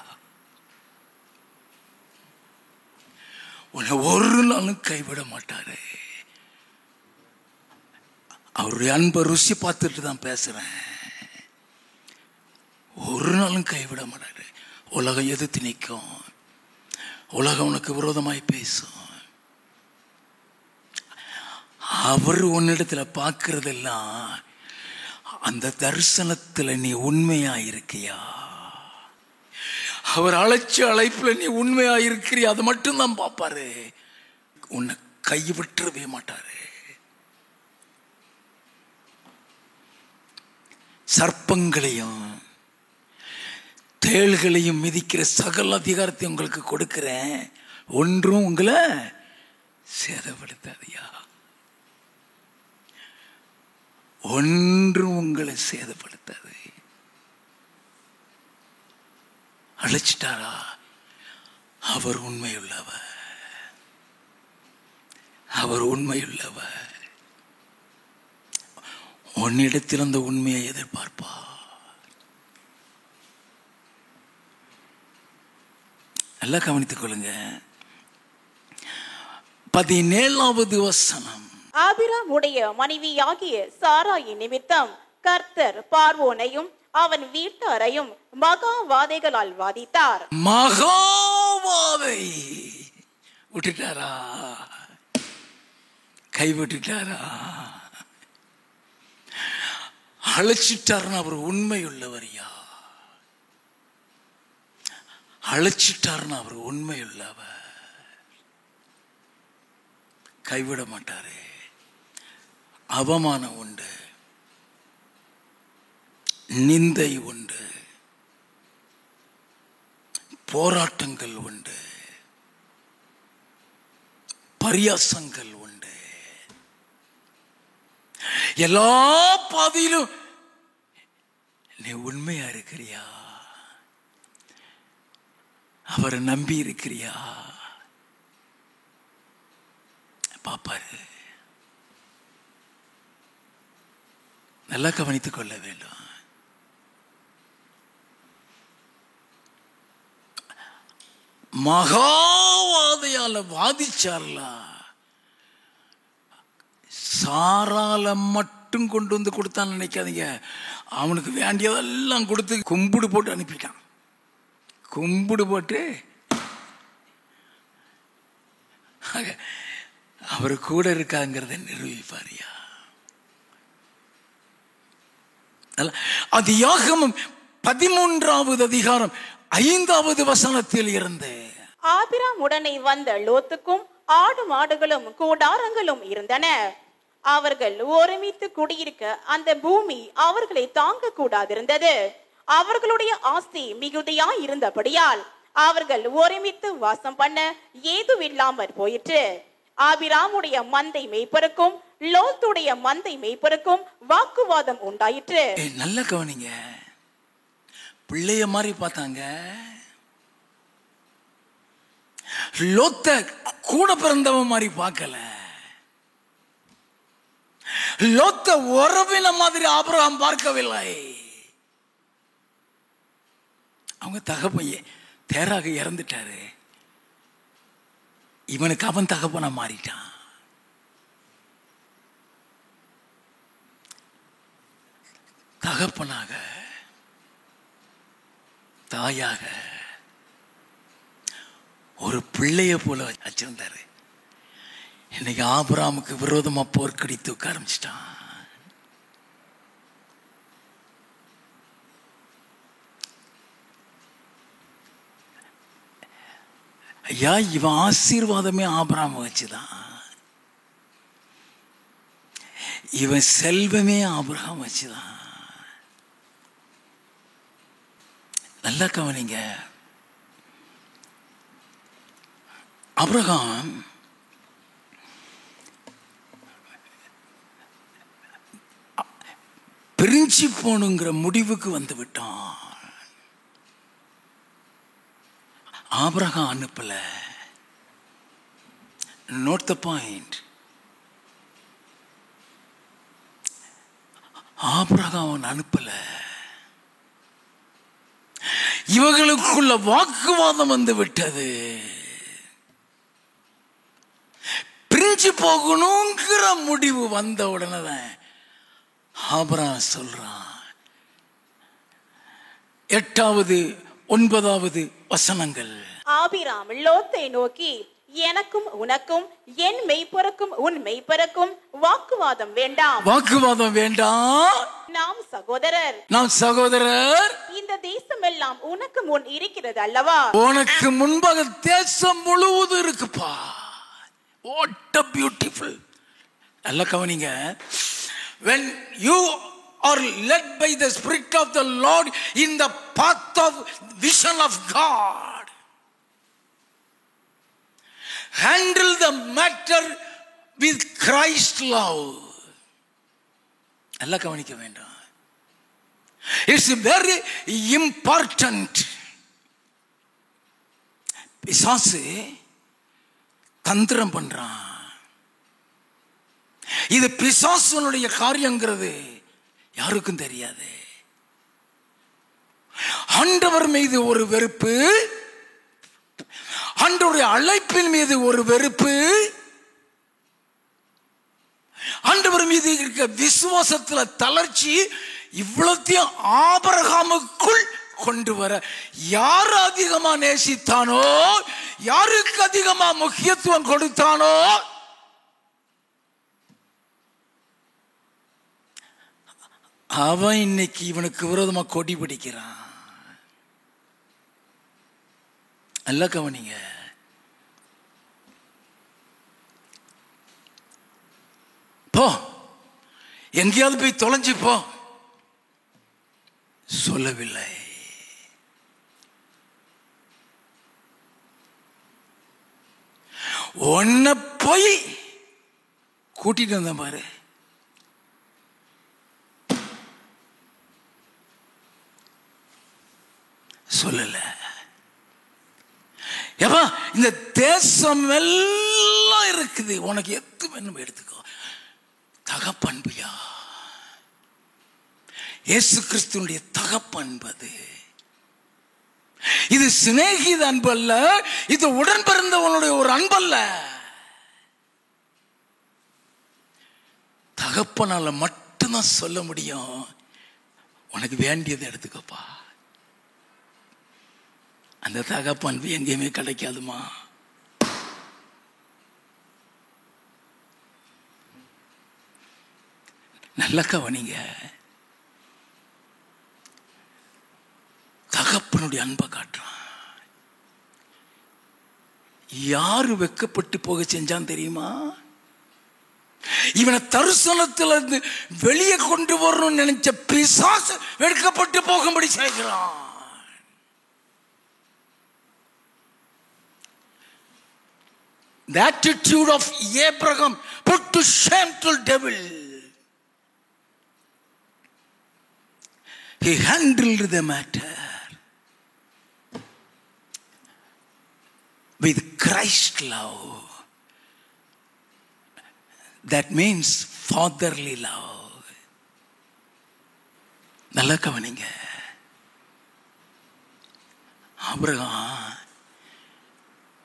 உன்னை ஒரு நாளும் கைவிட மாட்டாரு. அவருடைய அன்பை ருசி பார்த்துட்டு தான் பேசுறேன். ஒரு நாளும் கைவிட மாட்டாரு. உலகம் எதிர்த்து நிற்கும், உலகம் உனக்கு விரோதமாய் பேசும். அவர் உன்னிடத்துல பார்க்கறதெல்லாம் அந்த தரிசனத்துல நீ உண்மையா இருக்கியா? அவர் அழைச்ச அழைப்புல நீ உண்மையா இருக்கிறியா? அதை மட்டும் தான் பார்ப்பாரு. உன்னை கைவிட்டுறவே மாட்டாரு. சர்ப்பங்களையும் தேள்களையும் மிதிக்கிற சகல அதிகாரத்தை உங்களுக்கு கொடுக்கிறேன், ஒன்றும் உங்களை சேதப்படுத்தாதியா. ஒன்றும் உங்களை சேதப்படுத்தாது. அழைச்சிட்டாரா? அவர் உண்மையுள்ளவர். அவர் உண்மையுள்ளவர். உன்னிடத்தில் அந்த உண்மையை எதிர்பார்ப்பா. நல்லா கவனித்துக் கொள்ளுங்க. 17வது வசனம். ஆபிராமுடைய மனைவியாகிய சாராயின் நிமித்தம் கர்த்தர் பார்வோனையும் அவன் வீட்டாரையும் மகாவாதைகளால் வாதித்தார். மகாவாதை விட்டுட்டாரா? கைவிட்டுட்டாரா? அழைச்சிட்டாருன்னு அவர் உண்மையுள்ளவரியா? அழைச்சிட்டாருன்னு அவர் உண்மையுள்ளவர். கைவிட மாட்டாரு. அவமானம் உண்டு, நிந்தை உண்டு, போராட்டங்கள் உண்டு, பரியாசங்கள் உண்டு. எல்லா பாதையிலும் நீ உண்மையா இருக்கிறியா? அவரை நம்பி இருக்கிறியா? பாப்பாரு. நல்லா கவனித்துக் கொள்ள வேண்டும். மகாவாதையால வாதிச்சார்ல, சாரால மட்டும் கொண்டு வந்து கொடுத்தான்னு நினைக்காதீங்க. அவனுக்கு வேண்டியதெல்லாம் கொடுத்து கும்பிடு போட்டு அனுப்பிட்டான். கும்பிடு போட்டு அவரு கூட இருக்காங்கிறத நிரூபிப்பாரியா. அது யாகமம் 13வது அதிகாரம் 5வது வசனத்தில் இருந்து. ஆபிராம் உடனே வந்த லோத்துக்கும் ஆடு மாடுகளும் கூடாரங்களும் இருந்தன. அவர்கள் ஒருமித்து குடியிருக்க அந்த பூமி அவர்களை தாங்க கூடாதிருந்தது. அவர்களுடைய ஆஸ்தி மிகுதியா இருந்தபடியால் அவர்கள் ஒருமித்து வாசம் பண்ண ஏதுவில்லாமற் போயிற்று. ஆபிராமுடைய மந்தை மேய்ப்பருக்கும் லோத்துடைய மந்தை மேய்ப்பருக்கும் வாக்குவாதம் உண்டாயிற்று. நல்ல கவனிங்க. பிள்ளைய மாதிரி பார்த்தாங்க. லோத்த கூட பிறந்தவன் மாதிரி பார்க்கல. லோத்த உறவின மாதிரி ஆபிரகாம் பார்க்கவில்லை. அவங்க தகப்பையே தேராக இறந்துட்டாரு. இவனுக்கு அவன் தகப்பனா மாறிட்டான். தகப்பனாக தாயாக ஒரு பிள்ளைய போல வச்சிருந்தாரு. இன்னைக்கு ஆபிரகாமுக்கு விரோதமா போர்க்கடி தூக்க ஆரம்பிச்சிட்டான். ஐயா, இவன் ஆசீர்வாதமே ஆபிரகாம் வச்சுதான். இவன் செல்வமே ஆபிரகாம் வச்சுதான். நல்லா கவனிங்க. ஆபிரகாம் பிரிஞ்சு போனுங்கிற முடிவுக்கு வந்து விட்டான். ஆபிரகாம் அனுப்பல. Note the point. ஆபிரகாம் அனுப்பல. இவர்களுக்குள்ள வாக்குவாதம் வந்து விட்டது. பிரிஞ்சு போகணுங்கிற முடிவு வந்த உடனே தான் ஆபிரகாம் சொல்றான். 8வது 9வது வசனங்கள். ஆபிராம் லோத்தை நோக்கி, எனக்கும் உனக்கும் என் மெய்ப்பொருக்கும் உன் மெய்ப்பொருக்கும் வாக்குவாதம் வேண்டாம். வாக்குவாதம் வேண்டாம். நாம் சகோதரர். நாம் சகோதரர். இந்த தேசம் எல்லாம் உனக்கு முன் இருக்கிறது அல்லவா? உனக்கு முன்பாக தேசம் முழுவதும் இருக்குப்பா. What a beautiful. நல்ல கவனிங்க. When you are led by the Spirit of the Lord in the path of vision of God, handle the matter with Christ love. நல்ல கவனிக்க வேண்டும். It's very important. பிசாசு தந்திரம் பண்றான். இது பிசாசுனுடைய காரியங்கிறது யாருக்கும் தெரியாது. ஆண்டவர் மீது ஒரு வெறுப்பு, ஆண்டவருடைய அழைப்பின் மீது ஒரு வெறுப்பு, ஆண்டவர் மீது இருக்க விசுவாசத்துல தளர்ச்சி, இவ்வளத்தையும் ஆபிரகாமுக்குள் கொண்டு வர யார் அதிகமா நேசித்தானோ, யாருக்கு அதிகமா முக்கியத்துவம் கொடுத்தானோ, அவன் இன்னைக்கு இவனுக்கு விரோதமா கொடி பிடிக்கிறான். நல்ல கவனிங்க. போ, எங்கேயாவது போய் தொலைஞ்சு போ சொல்லவில்லை. ஒன்ன போய் கூட்டிட்டு வந்த பாரு. சொல்லல. ஏப்பா, இந்த தேசம் எல்லாம் இருக்குது, உனக்கு எது வேணும் எடுத்துக்கோ. தகப்பண்பியா, இயேசு கிறிஸ்துனுடைய தகப்பன்பது. இது சிநேகித அன்பு அல்ல, இது உடன் பிறந்தவனுடைய ஒரு அன்பல்ல. தகப்பனால மட்டும்தான் சொல்ல முடியும், உனக்கு வேண்டியதை எடுத்துக்கப்பா. அந்த தகப்பன்பு எங்கேயுமே கிடைக்காதுமா. நல்ல கவனிங்க. தகப்பனுடைய அன்பை காட்டுறான். யாரு வெக்கப்பட்டு போக செஞ்சான் தெரியுமா? இவனை தரிசனத்துல இருந்து வெளியே கொண்டு வரணும்னு நினைச்ச பிசாசு வெட்கப்பட்டு போகும்படி செய்கிறான். The attitude of Abraham put to shame to the devil. He handled the matter with Christ love. That means fatherly love. நல்ல கவனிங்க. ஆபிரகாம்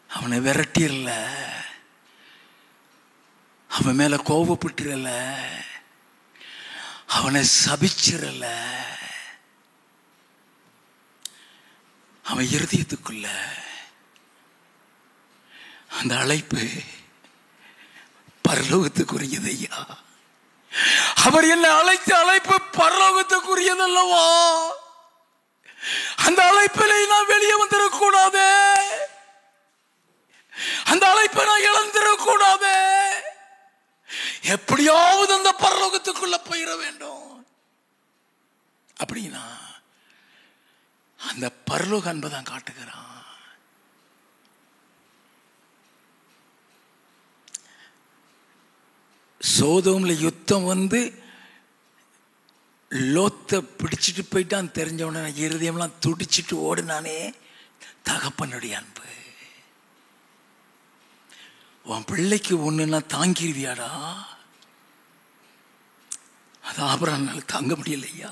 அவனை விரட்டிரல, அவன் மேல கோபப்பட்டுறல, அவனை சபிச்சிரல. அவன் இருதயத்துக்குள்ள அந்த அழைப்பு பரலோகத்துக்குரியது. ஐயா, அவர் என்ன அழைத்த அழைப்பு பரலோகத்துக்குரியதல்லவா? அந்த அழைப்பிலே நான் வெளியே வந்துடக்கூடாது, அந்த அழைப்பை நான் இழந்துடக்கூடாது. எப்படியாவது அந்த பரலோகத்துக்குள்ள போயிட வேண்டும். அப்படின்னா அந்த பரலோக அன்பை தான் காட்டுகிறான். சோதோம்ல யுத்தம் வந்து லோத்தை பிடிச்சிட்டு போயிட்டான். தெரிஞ்ச உடனே இருதயம்லாம் துடிச்சிட்டு ஓடுனானே. தகப்பனுடைய அன்பு. உன் பிள்ளைக்கு ஒண்ணுன்னா தாங்கிருவியாடா? அது ஆபிரகாம்னால தாங்க முடியலையா?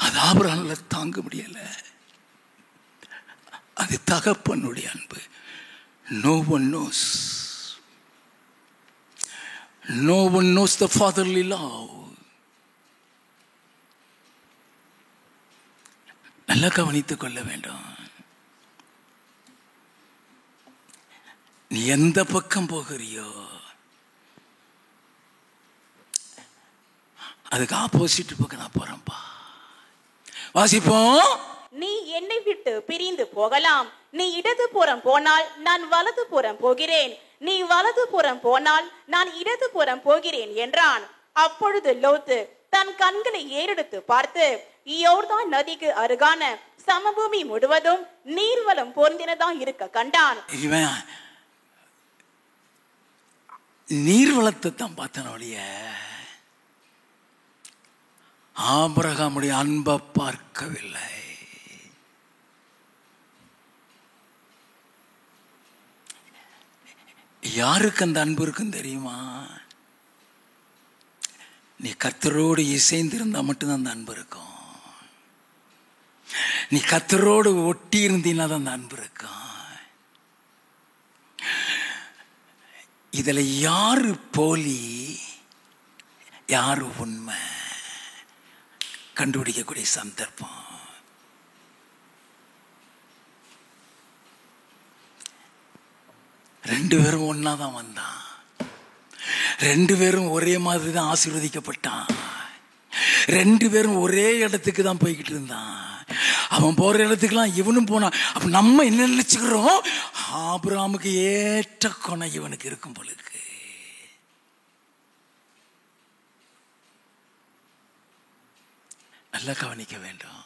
அது ஆபிரகாம்னால தாங்க முடியல. அது தகப்பனுடைய அன்பு. No one knows. No one knows the fatherly love. நல்லா கவனித்துக் கொள்ள வேண்டும். நீ எந்த பக்கம் போகிறியோ அதுக்கு ஆப்போசிட் பக்கம் நான் போறேன்பா. வாசிப்போம். நீ என்னை விட்டு பிரிந்து போகலாம். நீ இடது புறம் போனால் நான் வலது புறம் போகிறேன். நீ வலது புறம் போனால் நான் இடது புறம் போகிறேன் என்றான். அப்பொழுது லோத்து தன் கண்களை ஏறெடுத்து பார்த்து யோர்தான் நதிக்கு அருகான சமபூமி முழுவதும் நீர்வளம் பொருந்தினதா இருக்க கண்டான். இவன் நீர்வளத்தை தான் பார்த்தான் ஒழிய ஆபிரகாமுடைய அன்பை பார்க்கவில்லை. யாருக்கு அந்த அன்பு இருக்குன்னு தெரியுமா? நீ கர்த்தரோடு இசைந்திருந்தா மட்டும்தான் அந்த அன்பு இருக்கும். நீ கர்த்தரோடு ஒட்டி இருந்தீங்கன்னா தான் அந்த அன்பு இருக்கும். இதுல யாரு போலி யாரு உண்மை கண்டுபிடிக்கக்கூடிய சந்தர்ப்பம். ரெண்டு பேரும் ஒன்னாதான் வந்தான். ரெண்டு பேரும் ஒரே மாதிரி தான் ஆசீர்வதிக்கப்பட்டான். ரெண்டு பேரும் ஒரே இடத்துக்கு தான் போய்கிட்டு இருந்தான். அவன் போற இடத்துக்குலாம் இவனும் போனான். அப்ப நம்ம என்ன நினைச்சுக்கிறோம்? ஆபிரகாமுக்கு ஏற்ற கொணை இவனுக்கு இருக்கும் போல இருக்கு. நல்லா கவனிக்க வேண்டும்.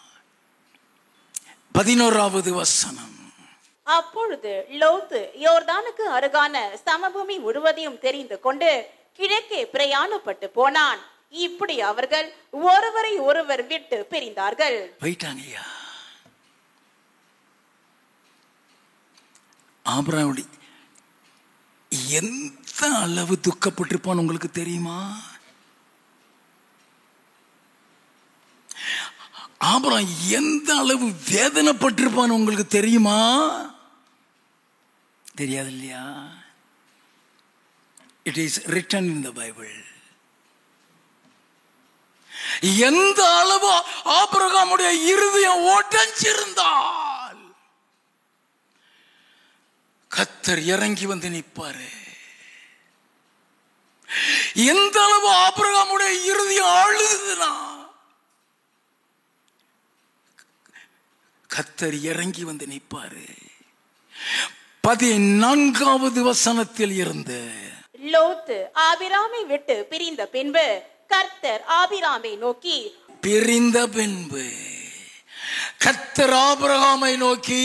11வது வசனம். அப்பொழுது லோத்து யோர்தானுக்கு அருகான சமபூமி முழுவதையும் தெரிந்து கொண்டு கிழக்கே பிரயாணப்பட்டு போனான். இப்படி அவர்கள் ஒருவரை ஒருவர் விட்டு பிரிந்தார்கள். போயிட்டாங்கய்யா. ஆபிரகாம் எந்த அளவு துக்கப்பட்டிருப்பான்னு உங்களுக்கு தெரியுமா? ஆபிரகாம் எந்த அளவு வேதனைப்பட்டிருப்பான்னு உங்களுக்கு தெரியுமா? தெரியாது இல்லையா? It is written in the Bible. எந்த அளவு ஆபிரகாமுடைய இருதயம் உடைஞ்சிருந்தால் கர்த்தர் இறங்கி வந்து நிற்பாரு. எந்த அளவு ஆபிரகாமுடைய இருதயம் அழுதுனா கர்த்தர் இறங்கி வந்து நிற்பாரு. 14வது வசனத்தில் இருந்து லோத்து ஆபிராமை விட்டு பிரிந்த பின்பு கர்த்தர் ஆபிராமை நோக்கி பிரிந்த பின்பு கர்த்தர் ஆபிரகாமை நோக்கி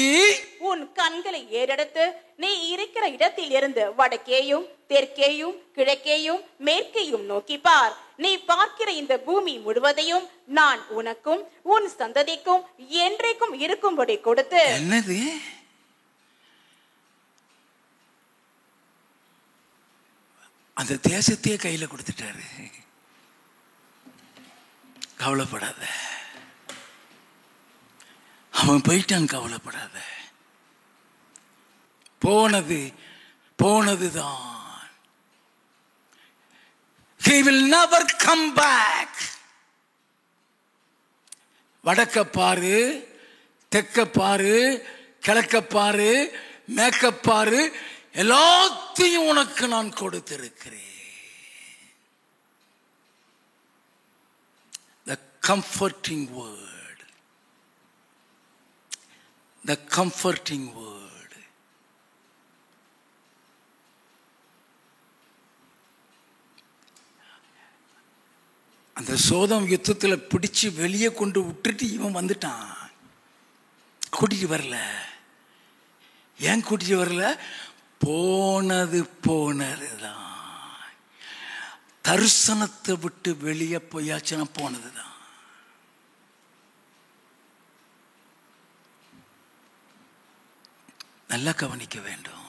உன் கண்களை ஏறெடுத்து நீ இருக்கிற இடத்தில் இருந்து வடக்கேயும் தெற்கேயும் கிழக்கேயும் மேற்கேயும் நோக்கி பார். நீ பார்க்கிற இந்த பூமி முழுவதையும் நான் உனக்கும் உன் சந்ததிக்கும் என்றைக்கும் இருக்கும்படி கொடுத்து. என்னது? அந்த தேசத்தையே கையில கொடுத்துட்டாரு. கவலைப்படாத, அவன் போயிட்டான். கவலைப்படாத, போனது போனதுதான். He will never come back. வடக்க பாரு, தெற்க பாரு, கிழக்க பாரு, மேற்க பாரு, எல்லாத்தையும் உனக்கு நான் கொடுத்திருக்கிறேன். The comforting word. The comforting word. அந்த சோதம் யுத்தத்தில் பிடிச்சு வெளியே கொண்டு விட்டுட்டு இவன் வந்துட்டான். கூட்டிட்டு வரல. ஏன் கூட்டிட்டு வரல? போனதுதான். தரிசனத்தை விட்டு வெளியே போயாச்சுன்னா போனதுதான். நல்லா கவனிக்க வேண்டும்.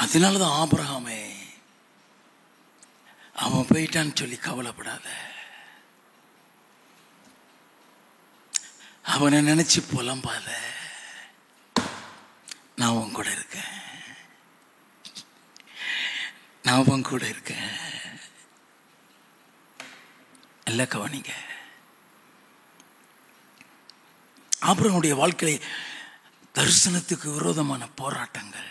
அதனாலதான் ஆபிரகாமே அவன் போயிட்டான்னு சொல்லி கவலைப்படாத. அவனை நினைச்சு புலம்பாத. நான் உன் கூட இருக்கேன். நான் உன் கூட இருக்கேன். எல்லாம் கவனிங்க. ஆபிரகாமுடைய வாழ்க்கை தரிசனத்துக்கு விரோதமான போராட்டங்கள்.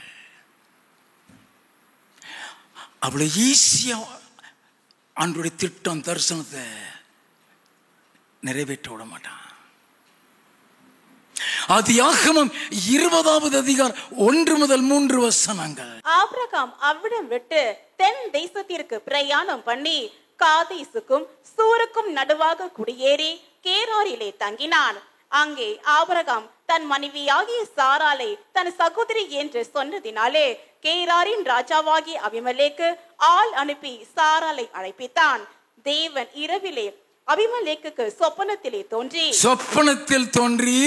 அவ்வளவு ஈஸியா ஆண்டவருடைய திட்டம் தரிசனத்தை நிறைவேற்ற விட மாட்டான். ஆதியாகமம் 20வது அதிகாரம் 1 முதல் 3 வசனங்கள். ஆபிரகாம் அவ்விடம் விட்டு தென் தேசத்திற்கு பிரயாணம் பண்ணி காதேசுக்கும் சூருக்கும் நடுவாக குடியேறி கேராரிலே தங்கினான். அங்கே ஆபிரகாம் தன் மனைவியாகிய சாராளை தன் சகோதரி என்று சொன்னதினாலே கேராரின் ராஜாவாகிய அபிமெலேக்கு ஆள் அனுப்பி சாராளை அழைப்பித்தான். தேவன் இரவிலே அபிமெலேக்குக்கு சொப்பனத்தில் தோன்றி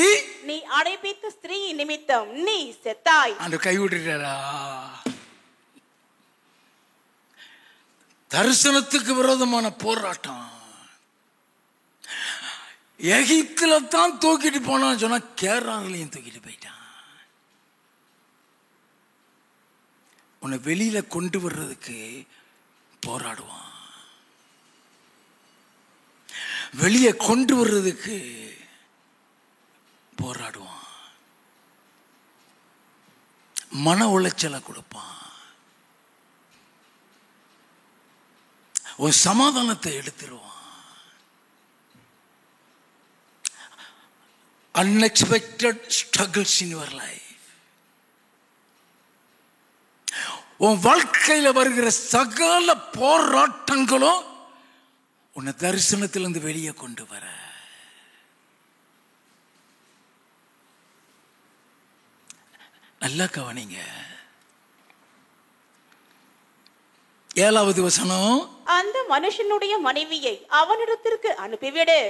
நீ அழைப்பித்த ஸ்திரீ நிமித்தம் நீ செத்தாய். அந்த கைவிடுறா. தரிசனத்துக்கு விரோதமான போராட்டம். எகிப்துல தான் தூக்கிட்டு போனான்னு சொன்னா கேரளாலையும் தூக்கிட்டு போயிட்டான். உன்னை வெளியில கொண்டு வர்றதுக்கு போராடுவான். வெளியே கொண்டு வர்றதுக்கு போராடுவான். மன உளைச்சலை கொடுப்பான். ஒரு சமாதானத்தை எடுத்துருவான். Unexpected struggles in your life. உன் வாழ்க்கையில வருகிற சகல போராட்டங்களும் உன்னை தரிசனத்திலிருந்து வெளியே கொண்டு வர. நல்லா கவனிங்க. 7வது வசனம். அந்த மனுஷனுடைய மனைவியை அவனிடத்திற்கு அனுப்பிவிடு.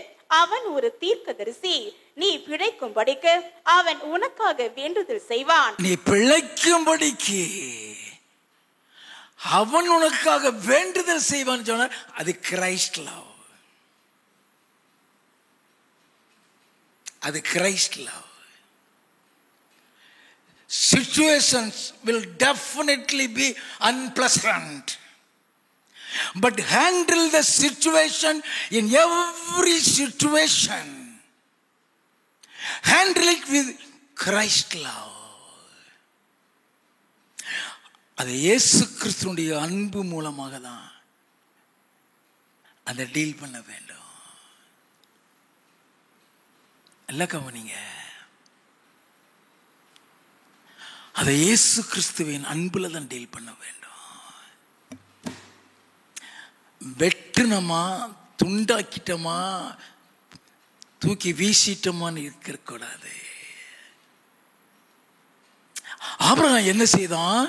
அவன் ஒரு தீர்க்கதரிசி. நீ பிழைக்கும்படிக்கு அவன் உனக்காக வேண்டுதல் செய்வான். நீ பிழைக்கும்படிக்கு அவன் உனக்காக வேண்டுதல் செய்வான் சொன்ன அது கிரைஸ்ட் லவ். அது Christ love. Situations will definitely be unpleasant, but handle the situation in every situation. Handle it with Christ love. அது இயேசு கிறிஸ்துவினுடைய அன்பு மூலமாக தான் அதை டீல் பண்ண வேண்டும். எல்லாம் கவனிங்க. அதை இயேசு கிறிஸ்துவின் அன்புல தான் டீல் பண்ண வேண்டும். வெட்டுனமா, துண்டாக்கிட்டமா, தூக்கி வீசிட்டோமான்னு இருக்கக்கூடாது. ஆபிரகாம் என்ன செய்தான்?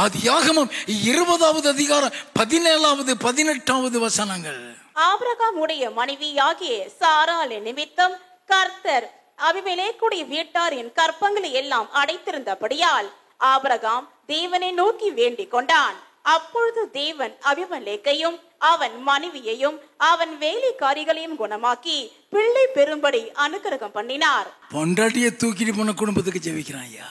ஆதியாகமம் 20வது அதிகாரம் 17வது 18வது வசனங்கள். ஆபிரகாம் உடைய மனைவியாகிய சாராளை நிமித்தம் கர்த்தர் அபிமெலேக்குடைய வீட்டாரின் கற்பங்களை எல்லாம் அடைத்திருந்தபடியால் ஆபிரகாம் தேவனை நோக்கி வேண்டிக் கொண்டான். அப்பொழுது தேவன் அபிமெலேக்கையும் அவன் மனைவியையும் அவன் வேலைக்காரிகளையும் குணமாக்கி பிள்ளை பெறும்படி அனுக்கிரகம் பண்ணினார். பொண்டாட்டியை தூக்கிட்டு போன குடும்பத்துக்கு ஜெபிக்கிறான் ஐயா.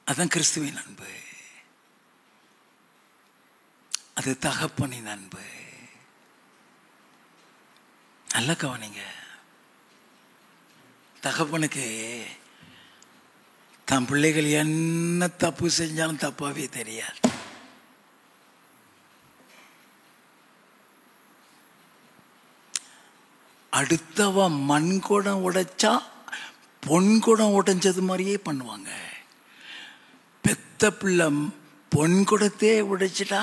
அதான் கிறிஸ்துவின் அன்பு. அது தகப்பனின் அன்பு. நல்ல கவனிங்க. தகப்பனுக்கு தன் பிள்ளைகள் என்ன தப்பு செஞ்சாலும் தப்பாவே தெரியாது. அடுத்தவ மண் குடம் உடைச்சா பொன் குடம் உடைஞ்சது மாதிரியே பண்ணுவாங்க. பெத்த பெத்த பிள்ளை பொன் கொடுத்தே உடைச்சிட்டா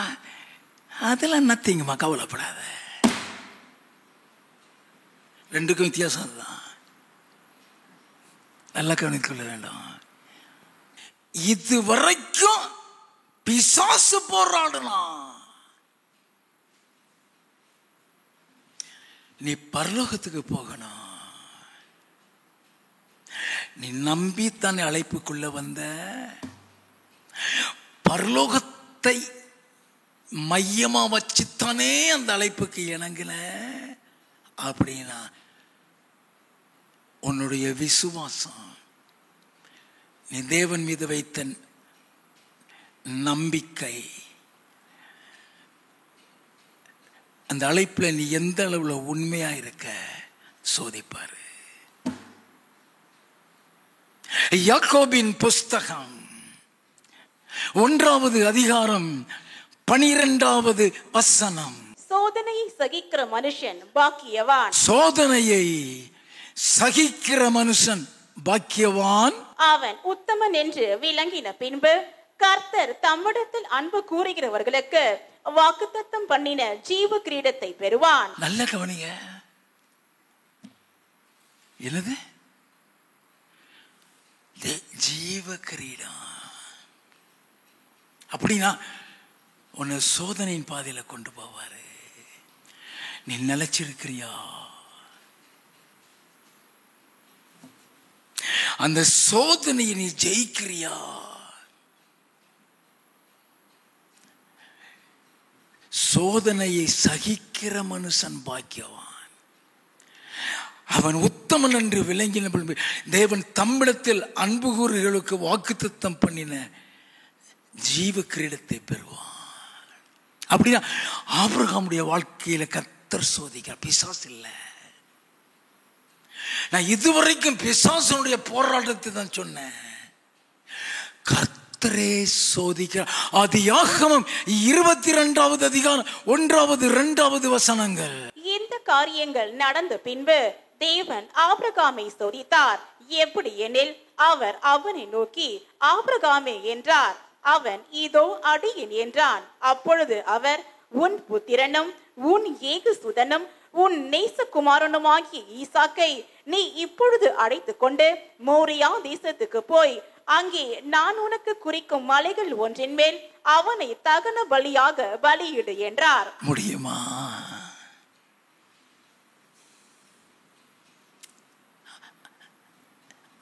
அதெல்லாம் நத்திங்கம்மா, கவலைப்படாத. ரெண்டுக்கும் வித்தியாசம் அதுதான். நல்லா கவனித்துக் கொள்ள வேண்டும். இது வரைக்கும் பிசாசு போராடலாம். நீ பரலோகத்துக்கு போகணும். நீ நம்பித்தானே அழைப்புக்குள்ள வந்த. பரலோகத்தை மையமா வச்சுத்தானே அந்த அழைப்புக்கு இணங்கின. அப்படின்னா உன்னுடைய விசுவாசம், நீ தேவன் மீது வைத்த நம்பிக்கை, அந்த அழைப்புல நீ எந்த அளவுல உண்மையா இருக்க சோதிப்பாரு. யாக்கோபின் புஸ்தகம் 1வது அதிகாரம் 12வது வசனம். சோதனையை சகிக்கிற மனுஷன் பாக்கியவான். சோதனையை சகிக்கிற மனுஷன் பாக்கியவான். அவன் உத்தமன் என்று விளங்கின பின்பு கர்த்தர் தம்மிடத்தில் அன்பு கூறுகிறவர்களுக்கு வாக்குத்தத்தம் பண்ணின ஜீவ கிரீடத்தை பெறுவான். நல்ல கவனிங்க. என்னது? ஜீவ கிரீடம். அப்படின்னா உன்னை சோதனையின் பாதையில கொண்டு போவாரு. நீ நிலைச்சிருக்கிறியா? அந்த சோதனையை நீ ஜெயிக்கிறியா? சோதனையை சகிக்கிற மனுஷன் பாக்கியவான். அவன் உத்தமன் என்று விளங்கின தேவன் தம்மிடத்தில் அன்பு கூறுகளுக்கு வாக்குத்தத்தம் பண்ணின ஜீவ கிரீடத்தை பெறுவான். அப்படின்னா ஆபிரகாமுடைய வாழ்க்கையில கர்த்தர் சோதிக்கிறார், பிசாசு இல்லை. நான் இதுவரைக்கும் பிசாசனுடைய போராட்டத்தை தான் சொன்னேன். கர்த்தரே சோதிக்கிறார். ஆதியாகமம் 22வது அதிகாரம் 1வது 2வது வசனங்கள். இந்த காரியங்கள் நடந்த பின்பு தேவன் ஆபிரகாமை சோதித்தார். எப்படி எனில் அவர் அவனை நோக்கி ஆபிரகாமே என்றார். அவன் இதோ அடியேன் என்றான். அப்பொழுது அவர் உன் புத்திரனும் உன் ஏகசுதனும் உன் நேசகுமாரனுமாகிய ஈசாக்கை நீ இப்பொழுது அழைத்துக் கொண்டு மோரியா தேசத்துக்கு போய் அங்கே நான் உனக்கு குறிக்கும் மலைகள் ஒன்றின் மேல் அவனை தகன பலியாக பலியிடு என்றார். முடியுமா?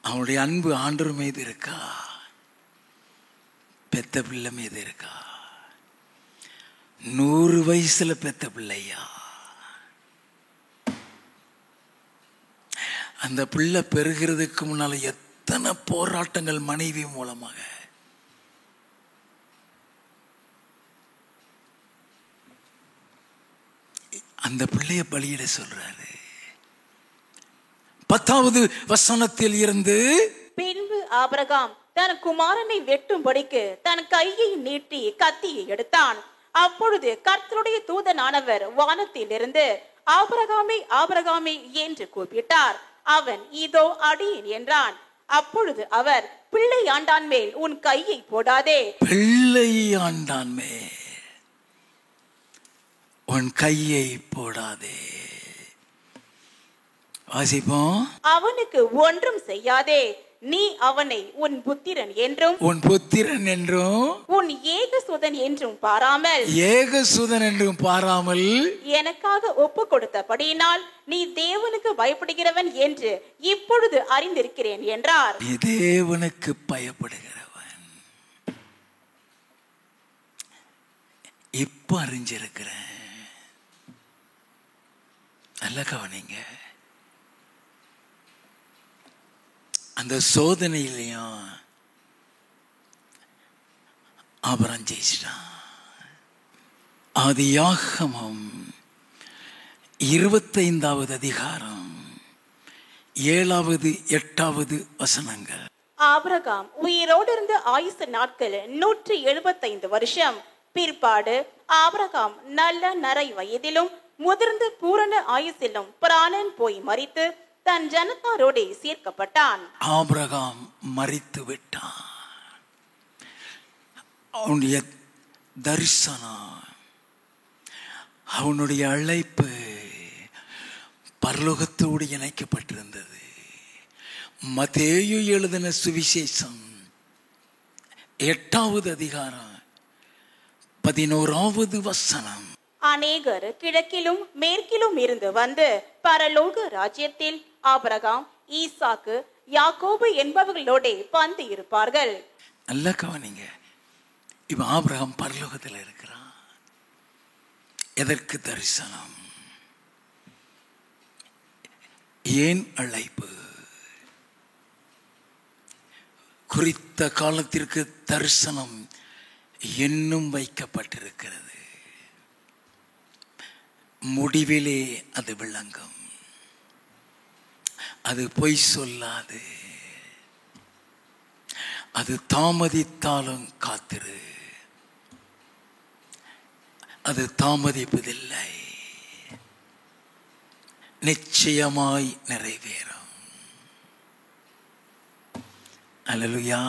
அவனுடைய அன்பு ஆண்டவர் மீது இருக்கா? பெத்த பிள்ளை மீது இருக்கா? 100 வயசுல பெத்த பிள்ளையா? அந்த பிள்ளை பெறுகிறதுக்கு முன்னால எத்தனை போராட்டங்கள் மனைவி மூலமாக. அந்த பிள்ளைய பலியிட சொல்றாரு. 10வது வசனத்தில் இருந்து, பின்பு ஆபிரகாம் தன் குமாரனை வெட்டும்படிக்கு தன் கையை நீட்டி கத்தியை எடுத்தான். அப்பொழுது கர்த்தருடைய தூதனானவர் வானத்தில் இருந்து ஆபிரகாமே ஆபிரகாமே என்று கூப்பிட்டார். அவன் இதோ அடியேன் என்றான். அப்பொழுது அவர் பிள்ளை ஆண்டான் மேல் உன் கையை போடாதே. பிள்ளை ஆண்டான் மேல் உன் கையை போடாதே. வாசிப்போம். அவனுக்கு ஒன்றும் செய்யாதே. நீ அவனை உன் புத்திரன் என்றும் உன் ஏகசுதன் என்றும் பாராமல் எனக்காக ஒப்பு கொடுத்தபடியினால் நீ தேவனுக்கு பயப்படுகிறவன் என்று இப்பொழுது அறிந்திருக்கிறேன் என்றார். தேவனுக்கு பயப்படுகிறவன் இப்ப அறிஞ்சிருக்கிறேன். நல்ல கவனிங்க. அந்த சோதனையிலையும் ஆபிரகாம் ஜெயிச்சிட்டான். ஆதியாகமம் 25வது அதிகாரம் 7வது 8வது வசனங்கள். ஆபிரகாம் உயிரோடு இருந்த ஆயுசு நாட்கள் 175 வருஷம். பிற்பாடு ஆபிரகாம் நல்ல நரை வயதிலும் முதிர்ந்து பூரண ஆயுசிலும் பிராணன் போய் மரித்து தன் ஜனத்தாரோடு சேர்க்கப்பட்டான். ஆபிரகாம் மரித்து விட்டான். அவனுடைய தரிசனம், அவனுடைய அழைப்பு பரலோகத்தோடு இணைக்கப்பட்டிருந்தது. மத்தேயு எழுதின சுவிசேஷம் 8வது அதிகாரம் 11வது வசனம். அநேகர் கிழக்கிலும் மேற்கிலும் இருந்து வந்து பரலோக ராஜ்யத்தில் ஆபிரகாம், ஈசாக்கு, யாக்கோபு என்பவர்களோட பந்தி இருப்பார்கள். நல்லா கவனிங்க. இப்ப ஆபிரகாம் பரலோகத்தில் இருக்கிறான். எதற்கு தரிசனம்? ஏன் அழைப்பு? குறித்த காலத்திற்கு தரிசனம் இன்னும் வைக்கப்பட்டிருக்கிறது. முடிவிலே அது விளங்கும். அது பொய் சொல்லாது. அது தாமதித்தாலும் காத்திரு, அது தாமதிப்பதில்லை, நிச்சயமாய் நிறைவேறும். அல்லேலூயா.